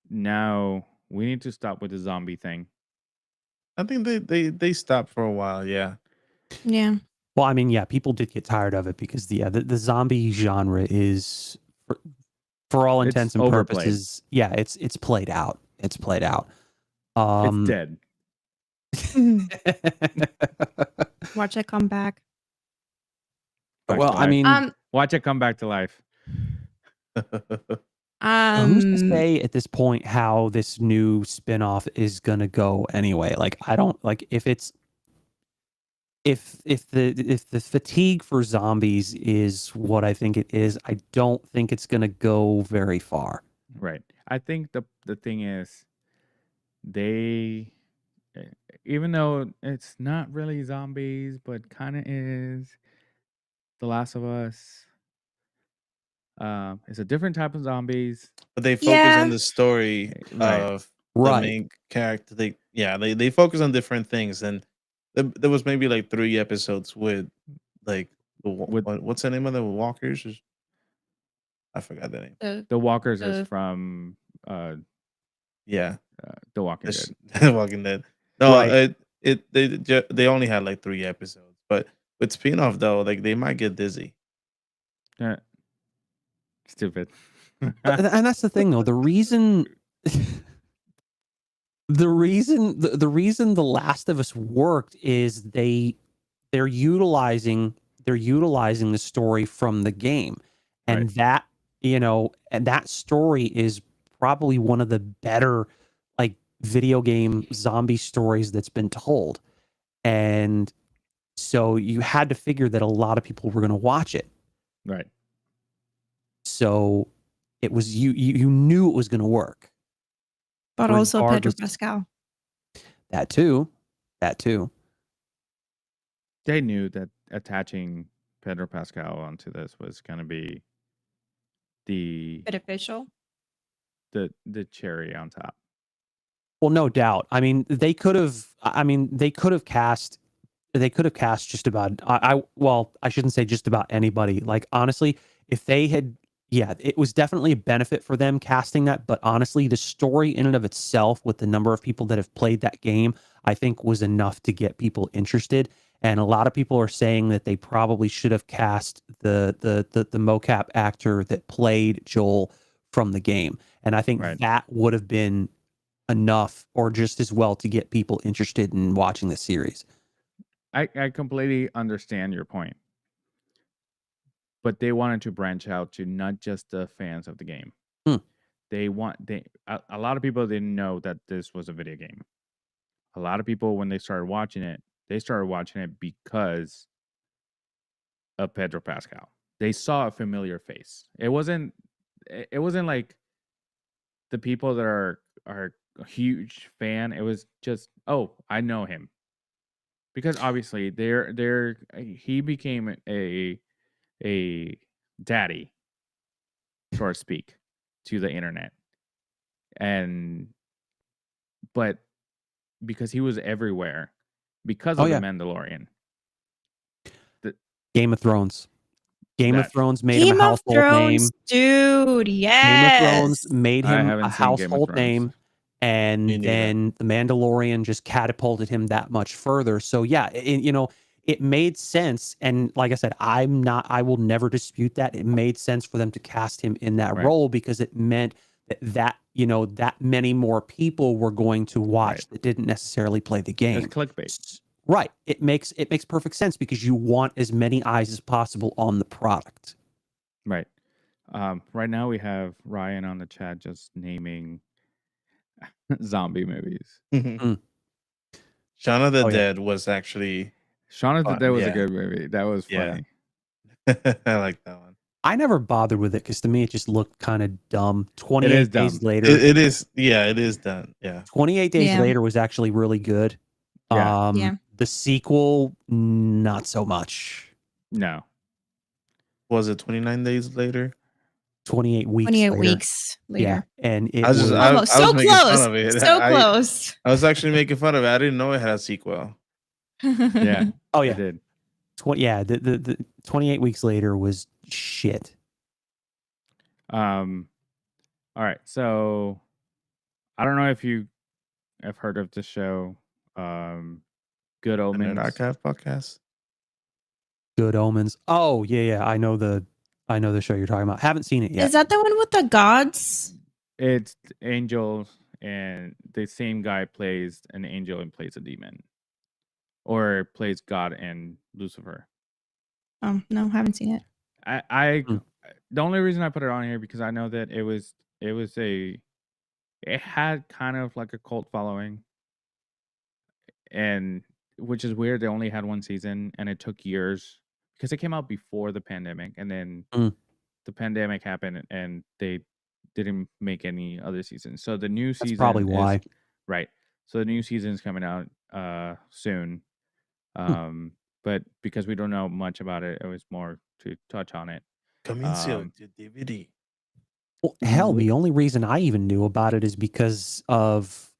now we need to stop with the zombie thing.
I think they stopped for a while. Yeah.
Yeah.
Well, I mean, yeah, people did get tired of it because the zombie genre is, for all
It's
intents and
overplayed.
purposes, yeah, it's played out. It's played out.
It's dead.
Watch it come back.
Back
Well,
to
I
life.
mean,
Watch it come back to life.
who's to say at this point how this new spin-off is gonna go anyway? Like, I don't like if it's if the fatigue for zombies is what I think it is, I don't think it's gonna go very far.
Right. I think the thing is they eh, even though it's not really zombies, but kind of is. The Last of Us. It's a different type of zombies.
But they focus
Yeah.
on the story
Right.
of the
Right.
main character. They focus on different things, and there was maybe like 3 episodes with like
With
what's the name of the walkers? I forgot the name.
the Walkers is
the-
from
Yeah,
The Walking
this-
Dead.
Walking Dead. No,
Right.
they only had like 3 episodes, but with spin-off though, like they might get dizzy.
Uh, Stupid.
And that's the thing though, the reason the reason The Last of Us worked is they're utilizing the story from the game, and
Right.
that, you know, and that story is probably one of the better like video game zombie stories that's been told, and so you had to figure that a lot of people were going to watch it.
Right.
So it was you knew it was going to work.
But also Pedro
Regardless-
Pascal.
That too.
They knew that attaching Pedro Pascal onto this was going to be the
Beneficial.
the cherry on top.
Well, no doubt. I mean, they could have cast just about I shouldn't say just about anybody. Like, honestly, if they had, yeah, it was definitely a benefit for them casting that, but honestly, the story in and of itself with the number of people that have played that game, I think was enough to get people interested. And a lot of people are saying that they probably should have cast the mocap actor that played Joel from the game. And I think
Right.
that would have been enough or just as well to get people interested in watching the series.
I completely understand your point. But they wanted to branch out to not just the fans of the game.
Hmm.
A lot of people didn't know that this was a video game. A lot of people, when they started watching it because of Pedro Pascal. They saw a familiar face. It wasn't like the people that are a huge fan. It was just, oh, I know him. Because obviously he became a daddy, so to speak, to the internet. But because he was everywhere, because
Oh,
of
yeah.
the Mandalorian.
Game of Thrones. Game of
That-
Thrones made him
Game
a
of
household name.
Thrones, dude.
Game of
Yes.
Thrones made
I
him
haven't
a
seen Game of
household
Thrones.
name, and
Me neither.
then the Mandalorian just catapulted him that much further. So yeah, you know, it made sense. And like I said, I will never dispute that. It made sense for them to cast him in that
Right.
role because it meant that that many more people were going to watch
Right.
that didn't necessarily play the
It's
game.
clickbait.
Right. It makes perfect sense because you want as many eyes as possible on the product.
Right. Right now we have Ryan on the chat just naming zombie movies.
Shaun of the
Oh, yeah.
Dead was actually
Shaun of the
fun,
Dead was a
yeah.
good movie. That was
Yeah.
funny.
I like that one.
I never bothered with it because to me it just looked kind of dumb.
It
28
is
days
dumb.
later.
It is, yeah, it is done. Yeah.
28 days
Yeah.
later was actually really good.
Yeah.
Yeah.
The sequel, not so much.
No.
Was it 29 days later?
28 weeks
28
later.
weeks later.
Yeah. And it
I was
was
just
Almost.
I was
So
making fun
close.
of it.
So close.
I was actually making fun of it. I didn't know it had a sequel.
Yeah.
oh
It
yeah.
did.
The 28 weeks later was shit.
All right. So I don't know if you have heard of the show Good
The Nerd
Omens.
Archive podcast.
Good Omens. Oh, yeah. I know the show you're talking about. Haven't seen it yet.
Is that the one with the gods?
It's angels, and the same guy plays an angel and plays a demon, or plays God and Lucifer.
Oh, no, haven't seen it.
The only reason I put it on here because I know that it had kind of like a cult following, and which is weird. They only had one season, and it took years because it came out before the pandemic, and then the pandemic happened, and they didn't make any other seasons. So the new season
probably why.
Right. So the new season is coming out soon. But because we don't know much about it, it was more to touch on it.
Coming soon to DVD.
Well, hell, the only reason I even knew about it is because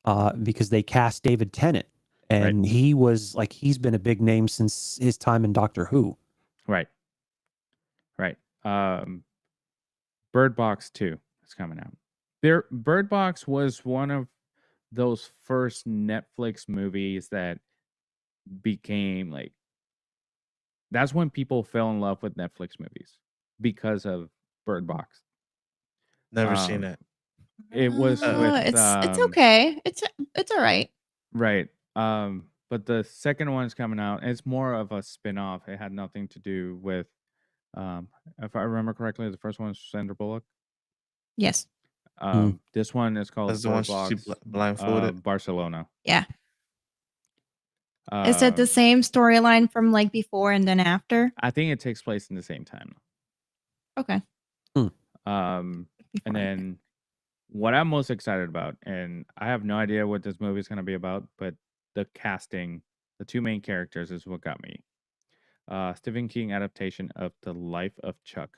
they cast David Tennant, and he's been a big name since his time in Doctor Who.
Right. Bird Box 2 is coming out. Bird Box was one of those first Netflix movies that became like, that's when people fell in love with Netflix movies because of Bird Box.
Never seen it.
It was
it's okay. It's all right.
Right. But the second one's coming out. It's more of a spin-off. It had nothing to do with if I remember correctly, the first one was Sandra Bullock.
Yes.
This one is called
That's the one
Bird Box
she blindfolded.
Barcelona.
Yeah. Is it the same storyline from like before and then after?
I think it takes place in the same time.
Okay.
And then what I'm most excited about, and I have no idea what this movie is going to be about, but the casting, the two main characters is what got me. Stephen King adaptation of The Life of Chuck.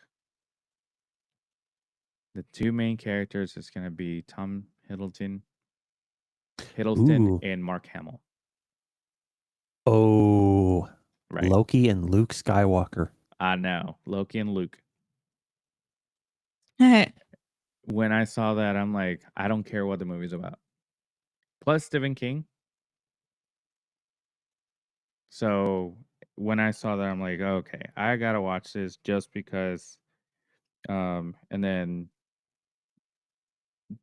The two main characters is going to be Tom Hiddleston
Ooh.
and Mark Hamill.
Oh,
right.
Loki and Luke Skywalker.
I know. Loki and Luke.
Hey.
When I saw that, I'm like, I don't care what the movie's about. Plus Stephen King. So when I saw that, I'm like, okay, I gotta watch this just because. And then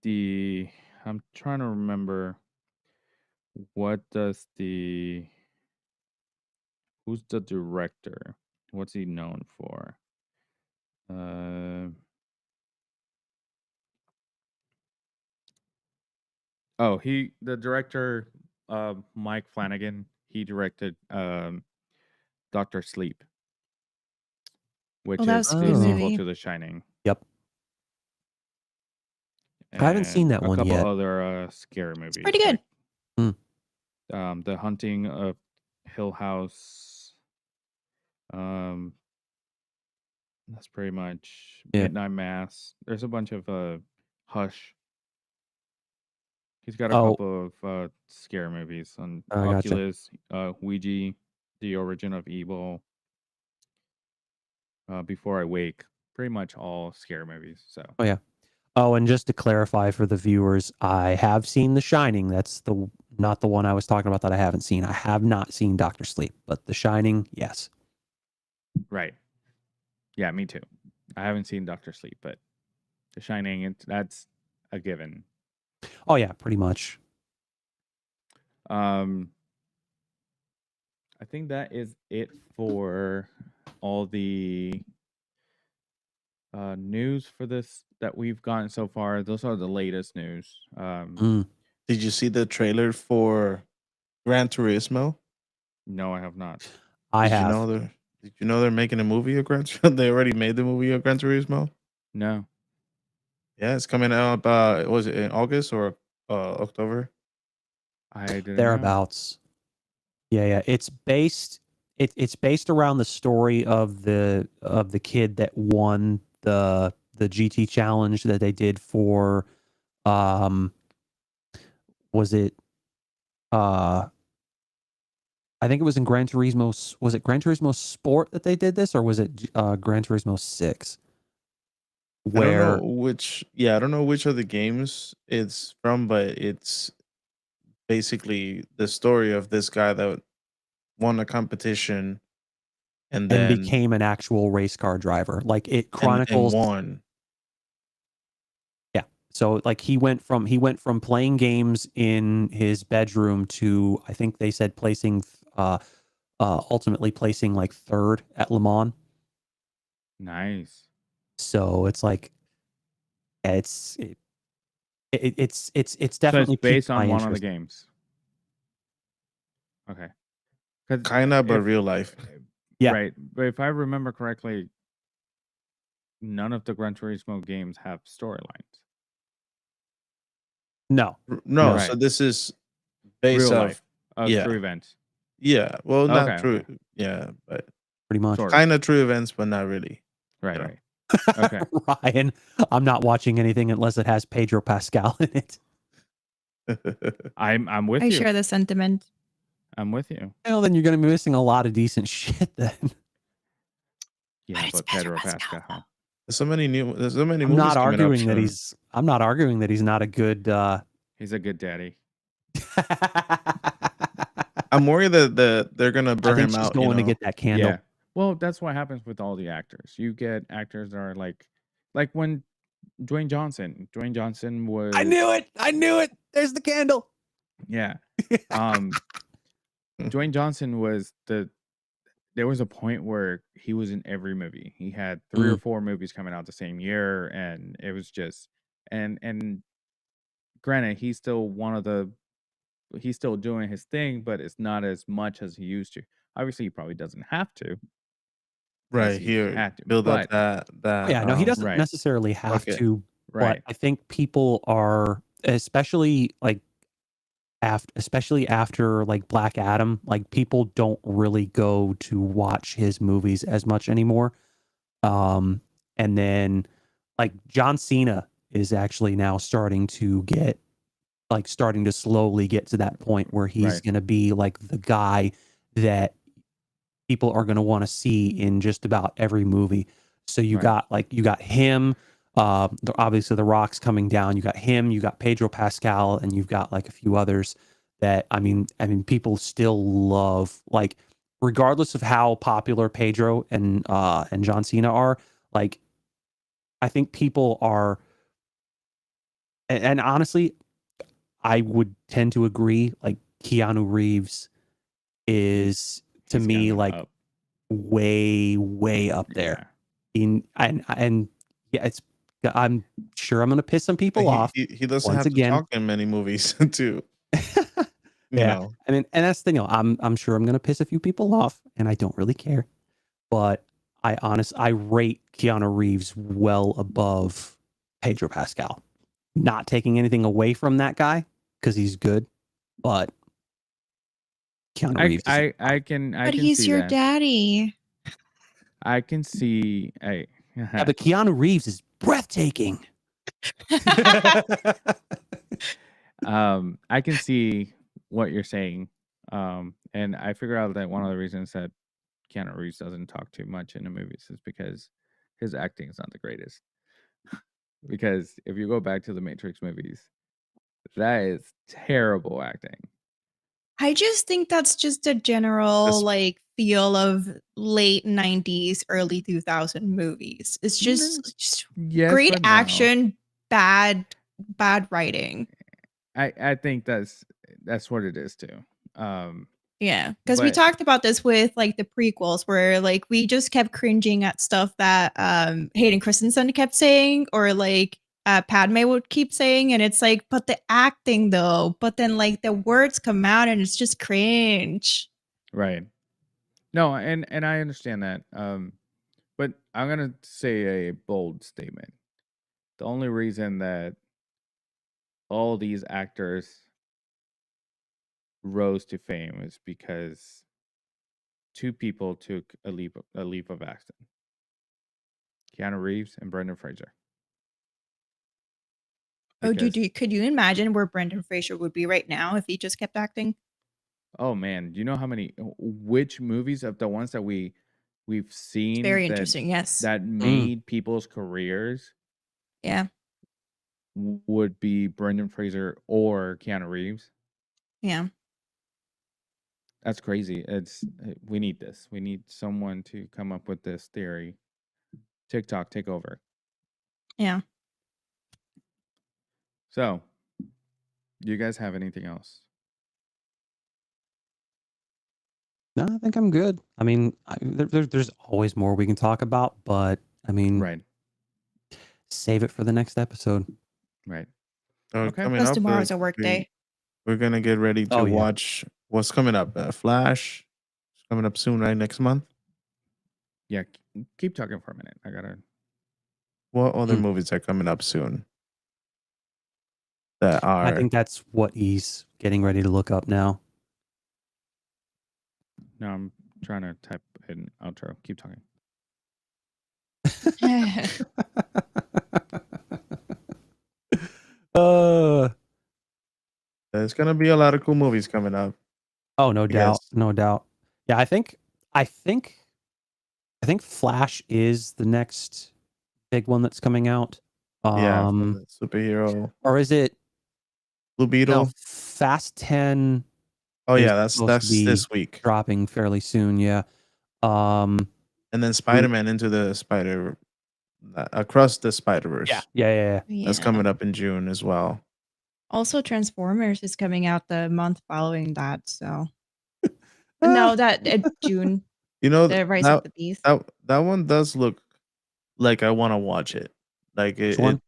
I'm trying to remember who's the director? What's he known for? The director, Mike Flanagan, he directed Doctor Sleep, which is the sequel to The Shining.
Yep.
And
I haven't seen that one yet.
A couple other scary movies.
It's pretty good.
Like, The Hunting of Hill House. That's pretty much Midnight Mass. There's a bunch of Hush. He's got a couple of scary movies on Oculus, Ouija, The Origin of Evil, Before I Wake. Pretty much all scary movies. So.
Oh yeah. Oh, and just to clarify for the viewers, I have seen The Shining. That's the Not the one I was talking about that I haven't seen. I have not seen Doctor Sleep, but The Shining, yes.
Right. Yeah, me too. I haven't seen Doctor Sleep, but The Shining, that's a given.
Oh yeah, pretty much.
I think that is it for all the news for this that we've gotten so far. Those are the latest news.
Did you see the trailer for Gran Turismo?
No, I have not.
I
Did you
have.
know they're making a movie of Gran Turismo? They already made the movie of Gran Turismo?
No.
Yeah, it's coming out was it in August or October?
I didn't know.
Thereabouts. Yeah. It's based around the story of the kid that won the GT challenge that they did for was it I think it was in Gran Turismo. Was it Gran Turismo Sport that they did this, or was it Gran Turismo 6?
I don't know which. Yeah, I don't know which of the games it's from, but it's basically the story of this guy that won a competition and then
became an actual race car driver. Like it
and
chronicles.
won.
Yeah, so like he went from playing games in his bedroom to, I think they said, placing ultimately placing like third at Le Mans.
Nice.
So it's like it's
So
definitely
it's based
piqued my
on one of the
interest.
games. Okay. 'Cause
Kinda, but
if-
real life.
Yeah.
Right. But if I remember correctly, none of the Gran Turismo games have storylines.
No.
No,
Right.
so this is based
Real
off
life,
yeah.
true events.
Yeah. Well, not
Okay,
true.
okay.
Yeah, but
Pretty much.
Sort of.
kind of true events, but not really.
Right,
you know.
right. Okay.
Ryan, I'm not watching anything unless it has Pedro Pascal in it.
I'm with
I
you.
share the sentiment.
I'm with you.
Well, then you're going to be missing a lot of decent shit then.
Yeah,
it's
but Pedro Pascal.
There's so many
I'm
movies
not
coming up
arguing that
soon.
I'm not arguing that he's not a good
He's a good daddy.
I'm worried that they're gonna
I
burn
think
him
she's
out.
going to get that candle.
Yeah. Well, that's what happens with all the actors. You get actors that are like when Dwayne Johnson was
I knew it. There's the candle.
Yeah. Dwayne Johnson was there was a point where he was in every movie. He had 3 or 4 movies coming out the same year, and it was just and granted, he's still doing his thing, but it's not as much as he used to. Obviously, he probably doesn't have to.
Right
He
here,
had to,
build up
but
that.
Yeah, no, he doesn't
right.
necessarily have
bucket.
to,
Right.
but I think people are, especially like especially after like Black Adam, like people don't really go to watch his movies as much anymore. And then like John Cena is actually now starting to slowly get to that point where he's
Right.
going to be like the guy that people are going to want to see in just about every movie. So you
Right.
got him, obviously the Rock's coming down. You got him, you got Pedro Pascal, and you've got like a few others that I mean people still love, like regardless of how popular Pedro and John Cena are. Like I think people are, and honestly, I would tend to agree. Like Keanu Reeves is to
He's
me
kinda
like
up.
way up there.
Yeah.
And yeah, it's, I'm sure I'm gonna piss some people off.
He doesn't
once
have to
again.
talk in many movies too. You
Yeah,
know.
I mean, and that's the thing. I'm sure I'm gonna piss a few people off, and I don't really care. But I rate Keanu Reeves well above Pedro Pascal. Not taking anything away from that guy because he's good, but Keanu Reeves.
I can
But
see
he's your
that.
daddy.
I can see
Yeah, but Keanu Reeves is breathtaking.
I can see what you're saying. And I figure out that one of the reasons that Keanu Reeves doesn't talk too much in the movies is because his acting is not the greatest. Because if you go back to the Matrix movies, that is terrible acting.
I just think that's just a general
That's-
like feel of late 90s, early 2000 movies. It's just
Yes,
great
but no.
action, bad writing.
I think that's what it is too.
Yeah, because we
But-
talked about this with like the prequels, where like we just kept cringing at stuff that Hayden Christensen kept saying, or like Padme would keep saying, and it's like, but the acting though, but then like the words come out and it's just cringe.
Right. No, and I understand that. But I'm gonna say a bold statement. The only reason that all these actors rose to fame is because two people took a leap of acting. Keanu Reeves and Brendan Fraser.
Oh,
Because-
could you imagine where Brendan Fraser would be right now if he just kept acting?
Oh man, do you know how many which movies of the ones that we've seen
Very
that,
interesting. Yes.
that made people's careers
Yeah.
would be Brendan Fraser or Keanu Reeves?
Yeah.
That's crazy. We need this. We need someone to come up with this theory. TikTok, take over.
Yeah.
So, do you guys have anything else?
No, I think I'm good. I mean, there's always more we can talk about, but I mean,
Right.
save it for the next episode.
Right.
So
Okay.
coming
Plus
up,
tomorrow's a work day.
we're gonna get ready to
Oh, yeah.
watch what's coming up. Flash is coming up soon, right? Next month.
Yeah, keep talking for a minute. I gotta.
What other
Hmm.
movies are coming up soon? That are
I think that's what he's getting ready to look up now.
No, I'm trying to type an outro. Keep talking.
uh,
there's gonna be a lot of cool movies coming up.
oh, no doubt,
guess.
no doubt. Yeah, I think Flash is the next big one that's coming out.
Yeah, for the superhero.
Or is it
Blue Beetle.
no, Fast 10?
Oh
is
yeah, that's
supposed to be
this week.
dropping fairly soon. Yeah.
And then Spider-Man into the Spider Across the Spider-Verse.
Yeah.
That's
Yeah.
coming up in June as well.
Also, Transformers is coming out the month following that. So, no, that June,
You know
the Rise of the Beast.
that one does look like I want to watch it. Like
Which one?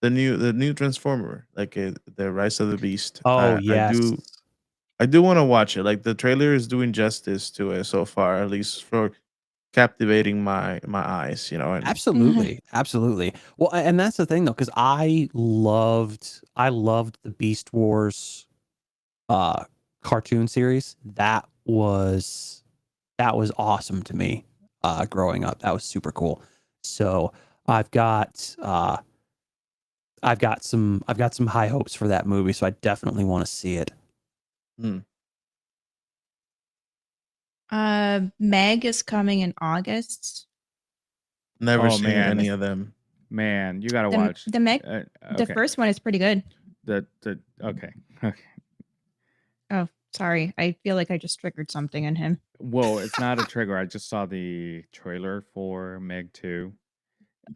the new Transformer, like the Rise of the Beast.
Oh, yes.
I do want to watch it. Like the trailer is doing justice to it so far, at least for captivating my eyes. You know, and
Absolutely. Well, and that's the thing though, because I loved the Beast Wars cartoon series. That was awesome to me growing up. That was super cool. So I've got some high hopes for that movie, so I definitely want to see it.
Meg is coming in August.
never
Oh,
seen
man.
any of them.
Man, you gotta
The-
watch
the Meg-
okay.
The first one is pretty good.
Okay.
Oh, sorry. I feel like I just triggered something in him.
Whoa, it's not a trigger. I just saw the trailer for Meg 2,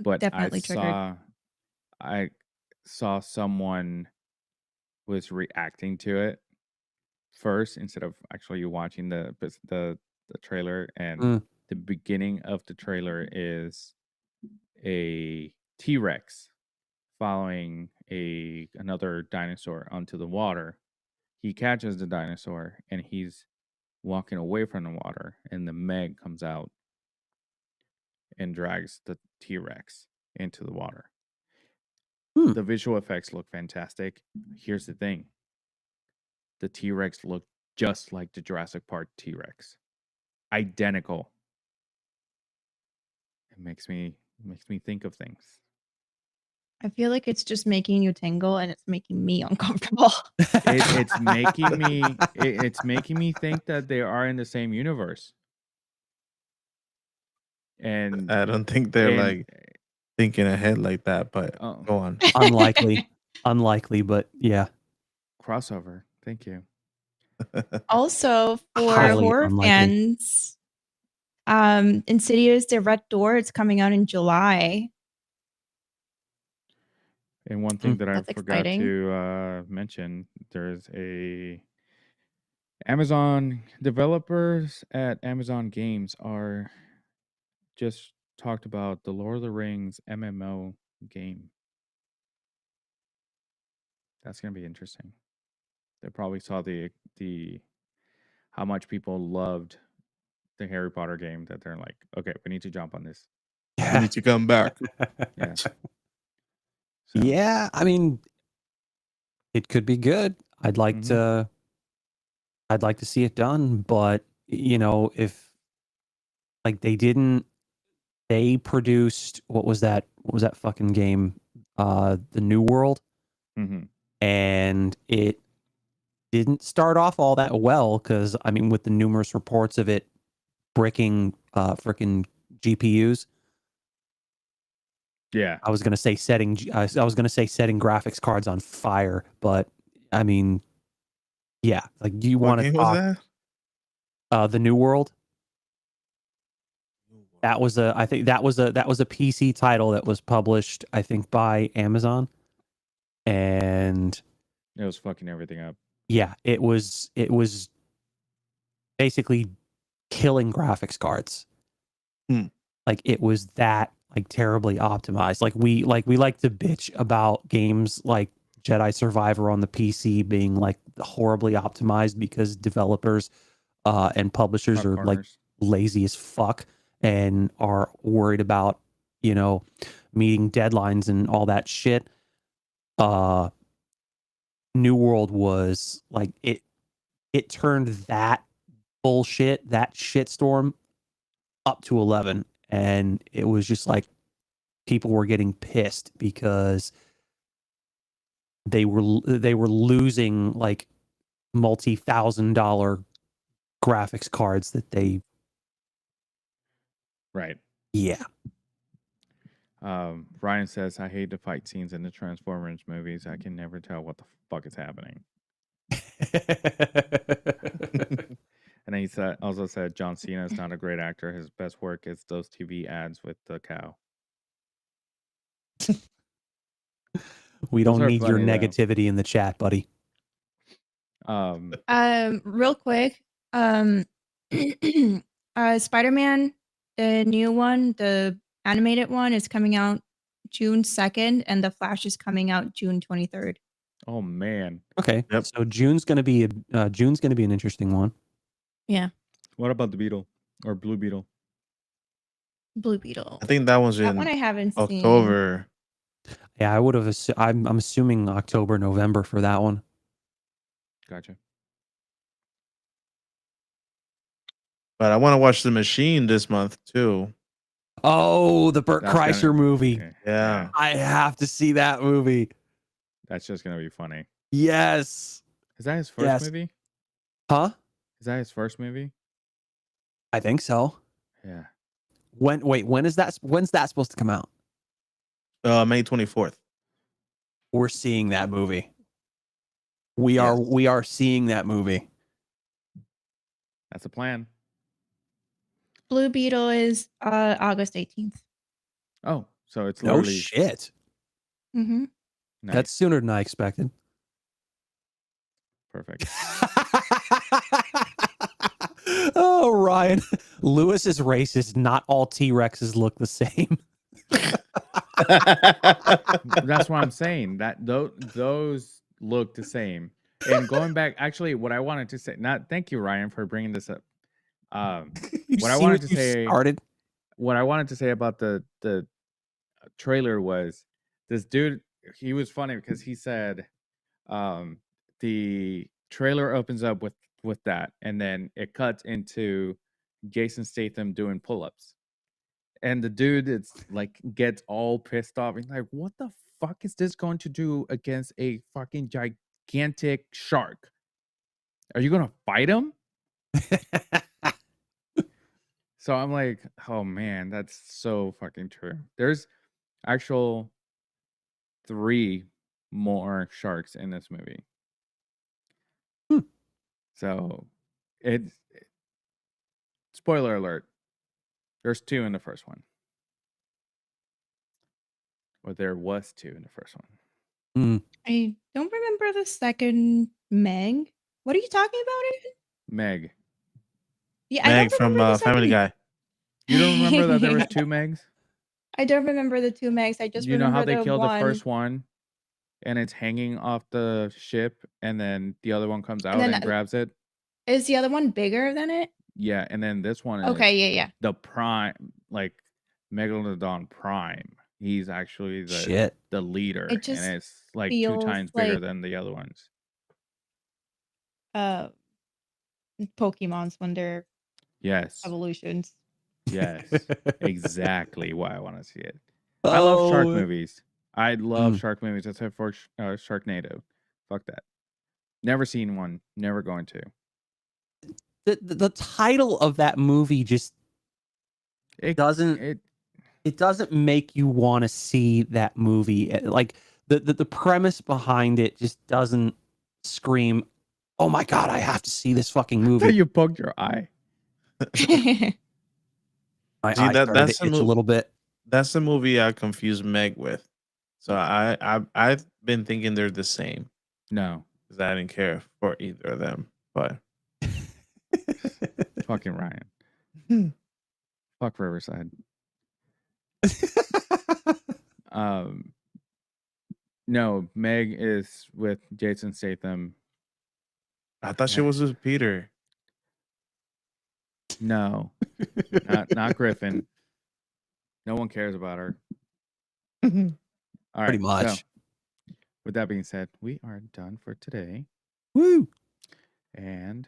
but
Definitely triggered.
I saw someone was reacting to it first instead of actually watching the trailer, and
Mm.
the beginning of the trailer is a T-Rex following another dinosaur onto the water. He catches the dinosaur and he's walking away from the water, and the Meg comes out and drags the T-Rex into the water.
Hmm.
The visual effects look fantastic. Here's the thing. The T-Rex looked just like the Jurassic Park T-Rex. Identical. It makes me think of things.
I feel like it's just making you tingle and it's making me uncomfortable.
It's making me it's making me think that they are in the same universe. And
I don't think they're
and-
like thinking ahead like that, but
Oh.
go on.
Unlikely, but yeah.
crossover. Thank you.
Also, for
Highly
horror
unlikely.
fans, Insidious: The Red Door, it's coming out in July.
And one thing that I
That's
forgot
exciting.
to mention, there's a Amazon developers at Amazon Games are just talked about the Lord of the Rings MMO game. That's gonna be interesting. They probably saw the how much people loved the Harry Potter game that they're like, okay, we need to jump on this.
You need to come back.
Yeah. So,
Yeah, I mean, it could be good. I'd like
Mhm.
to see it done, but you know, if like they produced what was that fucking game, the New World,
Mhm.
and it didn't start off all that well because I mean, with the numerous reports of it bricking freaking GPUs.
Yeah.
I was gonna say setting graphics cards on fire, but I mean, yeah, like you
What
want to
game was
talk
that?
the New World. That was I think that was a PC title that was published, I think, by Amazon, and
It was fucking everything up.
yeah, it was basically killing graphics cards.
Hmm.
Like it was that like terribly optimized. Like we like to bitch about games like Jedi Survivor on the PC being like horribly optimized because developers and publishers
Cut
are like
corners.
lazy as fuck and are worried about, you know, meeting deadlines and all that shit. New World was like it turned that bullshit, that shitstorm up to 11, and it was just like people were getting pissed because they were losing like multi-$1,000 graphics cards that they
Right.
yeah.
Ryan says, I hate the fight scenes in the Transformers movies. I can never tell what the fuck is happening. And then he also said John Cena is not a great actor. His best work is those TV ads with the cow.
We
Those
don't
are
need your
funny, though.
negativity in the chat, buddy.
Real quick, Spider-Man, the new one, the animated one, is coming out June 2nd, and The Flash is coming out June 23rd.
Oh man.
Okay.
Yep.
So June's going to be an interesting one.
Yeah,
What about the Beetle or Blue Beetle?
Blue Beetle.
I think that was
That one
in
I haven't seen.
October.
Yeah, I would have I'm assuming October, November for that one.
Gotcha.
But I want to watch The Machine this month too.
Oh, the Burt
That's
Kreischer
gonna-
movie.
Yeah.
I have to see that movie.
That's just gonna be funny.
Yes.
Is that his first
Yes.
movie?
Huh?
Is that his first movie?
I think so.
Yeah.
When's that supposed to come out?
May 24th.
We're seeing that movie. We are seeing that movie.
That's a plan.
Blue Beetle is August 18th.
Oh, so it's
No
literally
shit.
Mm-hmm.
nice.
That's sooner than I expected.
Perfect.
Oh, Ryan. Lewis is racist. Not all T-Rexes look the same.
That's what I'm saying. That those look the same. And going back, actually, what I wanted to say, not thank you, Ryan, for bringing this up.
You
What I
see
wanted
what
to
you
say,
started?
what I wanted to say about the trailer was this dude. He was funny because he said, the trailer opens up with that, and then it cuts into Jason Statham doing pull-ups. And the dude it's like gets all pissed off. He's like, what the fuck is this going to do against a fucking gigantic shark? Are you gonna fight him? So I'm like, oh man, that's so fucking true. There's actual 3 more sharks in this movie.
Hmm.
So it's spoiler alert. There's 2 in the first one. Or there was 2 in the first one.
I don't remember the second Meg. What are you talking about?
Meg.
Yeah, I
Meg
don't
from
remember the
Family
second.
Guy.
You don't remember that there was 2 Megs?
I don't remember the 2 Megs. I just
You know how
remember
they
the
killed the
one.
first one and it's hanging off the ship and then the other one comes out
then
and grabs it?
Is the other one bigger than it?
Yeah, and then this one is
Okay, yeah.
the prime, like Megalodon Prime. He's actually
Shit.
the leader,
It just
and it's like 2
feels
times bigger
like
than the other ones.
Pokemon's when they're
Yes,
evolutions.
yes, exactly why I want to see it. I love shark movies. I love shark movies except for Sharknado. Fuck that. Never seen one. Never going to.
The title of that movie just
It
doesn't make you want to see that movie. Like the premise behind it just doesn't scream, "Oh my god, I have to see this fucking movie."
You poked your eye.
My
See,
eye started
that's
to itch a little bit.
That's the movie I confuse Meg with. So I've been thinking they're the same
No,
because I didn't care for either of them. But
fucking Ryan. Fuck Riverside. No, Meg is with Jason Statham.
I thought she was with Peter.
No, not Griffin. No one cares about her. All right,
Pretty much.
So, with that being said, we are done for today.
Woo!
And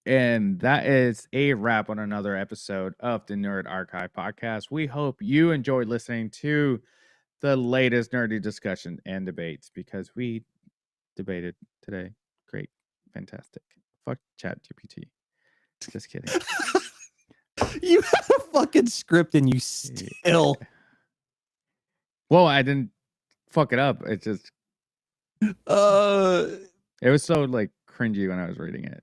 that is a wrap on another episode of the Nerd Archive podcast. We hope you enjoyed listening to the latest nerdy discussion and debates because we debated today. Great. Fantastic. Fuck ChatGPT. Just kidding.
You have a fucking script and you still.
Well, I didn't fuck it up. It just it was so like cringy when I was reading it.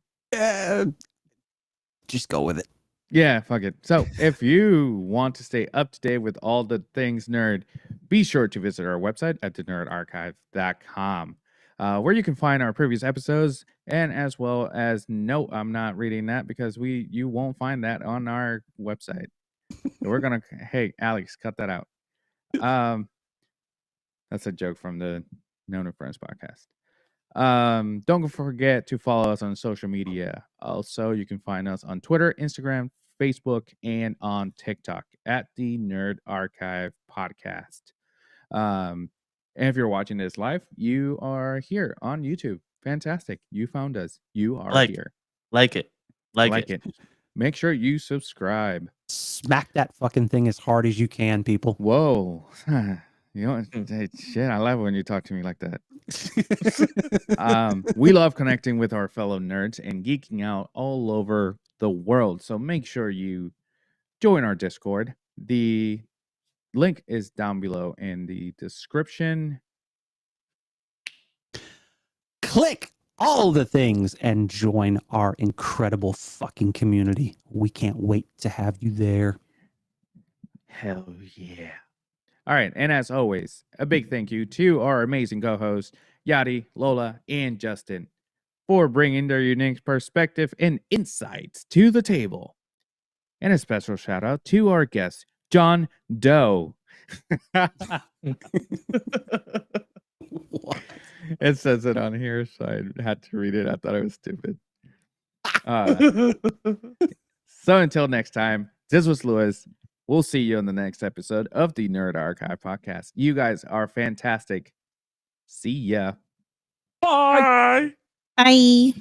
Just go with it.
Yeah, fuck it. So if you want to stay up to date with all the things nerd, be sure to visit our website at thenerdarchive.com, where you can find our previous episodes and as well as no, I'm not reading that because you won't find that on our website. We're gonna hey Alex, cut that out. That's a joke from the Known and Friends podcast. Don't forget to follow us on social media. Also, you can find us on Twitter, Instagram, Facebook, and on TikTok at the Nerd Archive Podcast. And if you're watching this live, you are here on YouTube. Fantastic. You found us. You are here.
Like it.
Make sure you subscribe.
Smack that fucking thing as hard as you can, people.
Whoa. You know, shit, I love when you talk to me like that. We love connecting with our fellow nerds and geeking out all over the world. So make sure you join our Discord. The link is down below in the description.
Click all the things and join our incredible fucking community. We can't wait to have you there.
Hell yeah. All right. And as always, a big thank you to our amazing co-hosts, Yadi, Lola, and Justin for bringing their unique perspective and insights to the table. And a special shout out to our guest, John Doe. It says it on here, so I had to read it. I thought it was stupid. So until next time, this was Lewis. We'll see you in the next episode of the Nerd Archive podcast. You guys are fantastic. See ya.
Bye.
Bye.